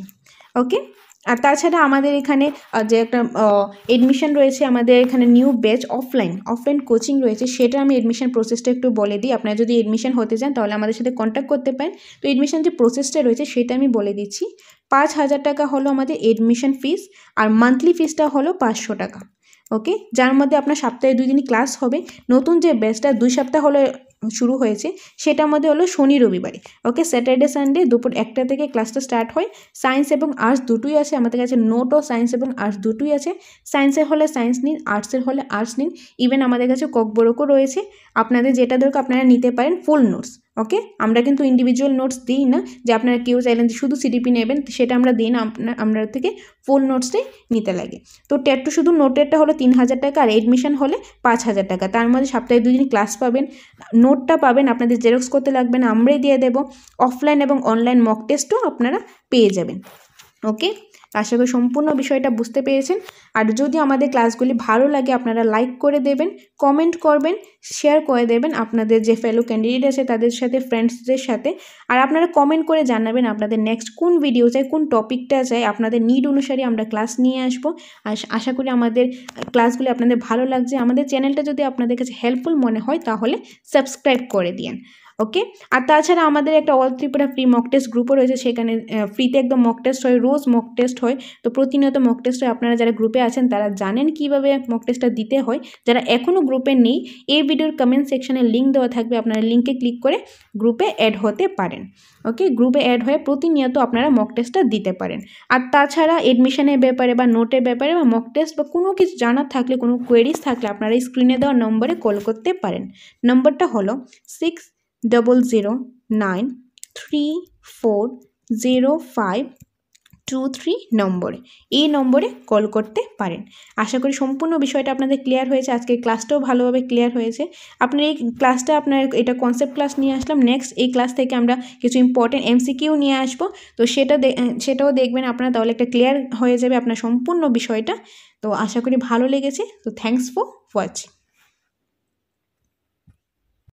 ওকে, আর তাছাড়া আমাদের এখানে যে একটা এডমিশন রয়েছে, আমাদের এখানে নিউ ব্যাচ অফলাইন কোচিং রয়েছে, সেটা আমি এডমিশন প্রসেসটা একটু বলে দিই। আপনারা যদি এডমিশন হতে চান তাহলে আমাদের সাথে কন্ট্যাক্ট করতে পারেন। তো এডমিশন যে প্রসেসটা রয়েছে সেটা আমি বলে দিচ্ছি। 5000 টাকা হলো আমাদের এডমিশন ফিস, আর মান্থলি ফিসটা হলো 500 টাকা। ওকে, যার মধ্যে আপনার সপ্তাহে 2 দিনই ক্লাস হবে। নতুন যে ব্যাচটা 2 সপ্তাহ হলো শুরু হয়েছে, সেটার মধ্যে হলো শনি রবিবারে। ওকে, স্যাটারডে সানডে দুপুর 1টা থেকে ক্লাসটা স্টার্ট হয়। সায়েন্স এবং আর্টস দুটোই আছে আমাদের কাছে, নোটও সায়েন্স এবং আর্টস দুটোই আছে। সায়েন্সের হলে সায়েন্স নিন, আর্টসের হলে আর্টস নিন। ইভেন আমাদের কাছে ককবরকও রয়েছে, আপনাদের যেটা দরকার আপনারা নিতে পারেন ফুল নোটস। ওকে, আমরা কিন্তু ইন্ডিভিজুয়াল নোটস দিই না, যে আপনারা কেউ চাইলেন যে শুধু সিডিপি নেবেন, সেটা আমরা দিই না, আপনার থেকে ফুল নোটসটাই নিতে লাগে। তো টেট টু শুধু নোটেরটা হলো 3000 টাকা, আর এডমিশন হলে 5000 টাকা। তার মধ্যে সপ্তাহে 2 দিন ক্লাস পাবেন, নোটটা পাবেন, আপনাদের জেরক্স করতে লাগবে না, আমরাই দিয়ে দেবো। অফলাইন এবং অনলাইন মক টেস্টও আপনারা পেয়ে যাবেন। ওকে, আশা করি সম্পূর্ণ বিষয়টা বুঝতে পেরেছেন। আর যদি আমাদের ক্লাসগুলি ভালো লাগে আপনারা লাইক করে দেবেন, কমেন্ট করবেন, শেয়ার করে দেবেন আপনাদের যে ফেলো ক্যান্ডিডেট আছে তাদের সাথে, ফ্রেন্ডসদের সাথে। আর আপনারা কমেন্ট করে জানাবেন আপনাদের নেক্সট কোন ভিডিও চাই, কোন টপিকটা চাই, আপনাদের নিড অনুসারে আমরা ক্লাস নিয়ে আসবো। আর আশা করি আমাদের ক্লাসগুলি আপনাদের ভালো লাগছে। আমাদের চ্যানেলটা যদি আপনাদের কাছে হেল্পফুল মনে হয় তাহলে সাবস্ক্রাইব করে দিন। ওকে, আর তাছাড়া আমাদের একটা all Tripura free mock test গ্রুপও রয়েছে, সেখানে ফ্রিতে একদম মক টেস্ট হয়, রোজ মক টেস্ট হয়। তো প্রতিনিয়ত মক টেস্ট হয়, আপনারা যারা গ্রুপে আছেন তারা জানেন কিভাবে মক টেস্টটা দিতে হয়। যারা এখনও গ্রুপে নেই, এই ভিডিওর কমেন্ট সেকশনে লিঙ্ক দেওয়া থাকবে, আপনারা লিঙ্কে ক্লিক করে গ্রুপে অ্যাড হতে পারেন। ওকে, গ্রুপে অ্যাড হয়ে প্রতিনিয়ত আপনারা মক টেস্টটা দিতে পারেন। আর তাছাড়া এডমিশনের ব্যাপারে বা নোটের ব্যাপারে বা মক টেস্ট বা কোনো কিছু জানার থাকলে, কোনো কোয়েরিজ থাকলে আপনারা স্ক্রিনে দেওয়া নম্বরে কল করতে পারেন। নম্বরটা হলো 6000934052 নম্বরে, এই নম্বরে কল করতে পারেন। আশা করি সম্পূর্ণ বিষয়টা আপনাদের ক্লিয়ার হয়েছে, আজকের ক্লাসটাও ভালোভাবে ক্লিয়ার হয়েছে। আপনার এই ক্লাসটা, আপনার এটা কনসেপ্ট ক্লাস নিয়ে আসলাম। নেক্সট এই ক্লাস থেকে আমরা কিছু ইম্পর্টেন্ট এমসিকিউ নিয়ে আসবো, তো সেটাও দেখবেন আপনারা, তাহলে একটা ক্লিয়ার হয়ে যাবে আপনার সম্পূর্ণ বিষয়টা। তো আশা করি ভালো লেগেছে। তো থ্যাঙ্কস ফর ওয়াচিং।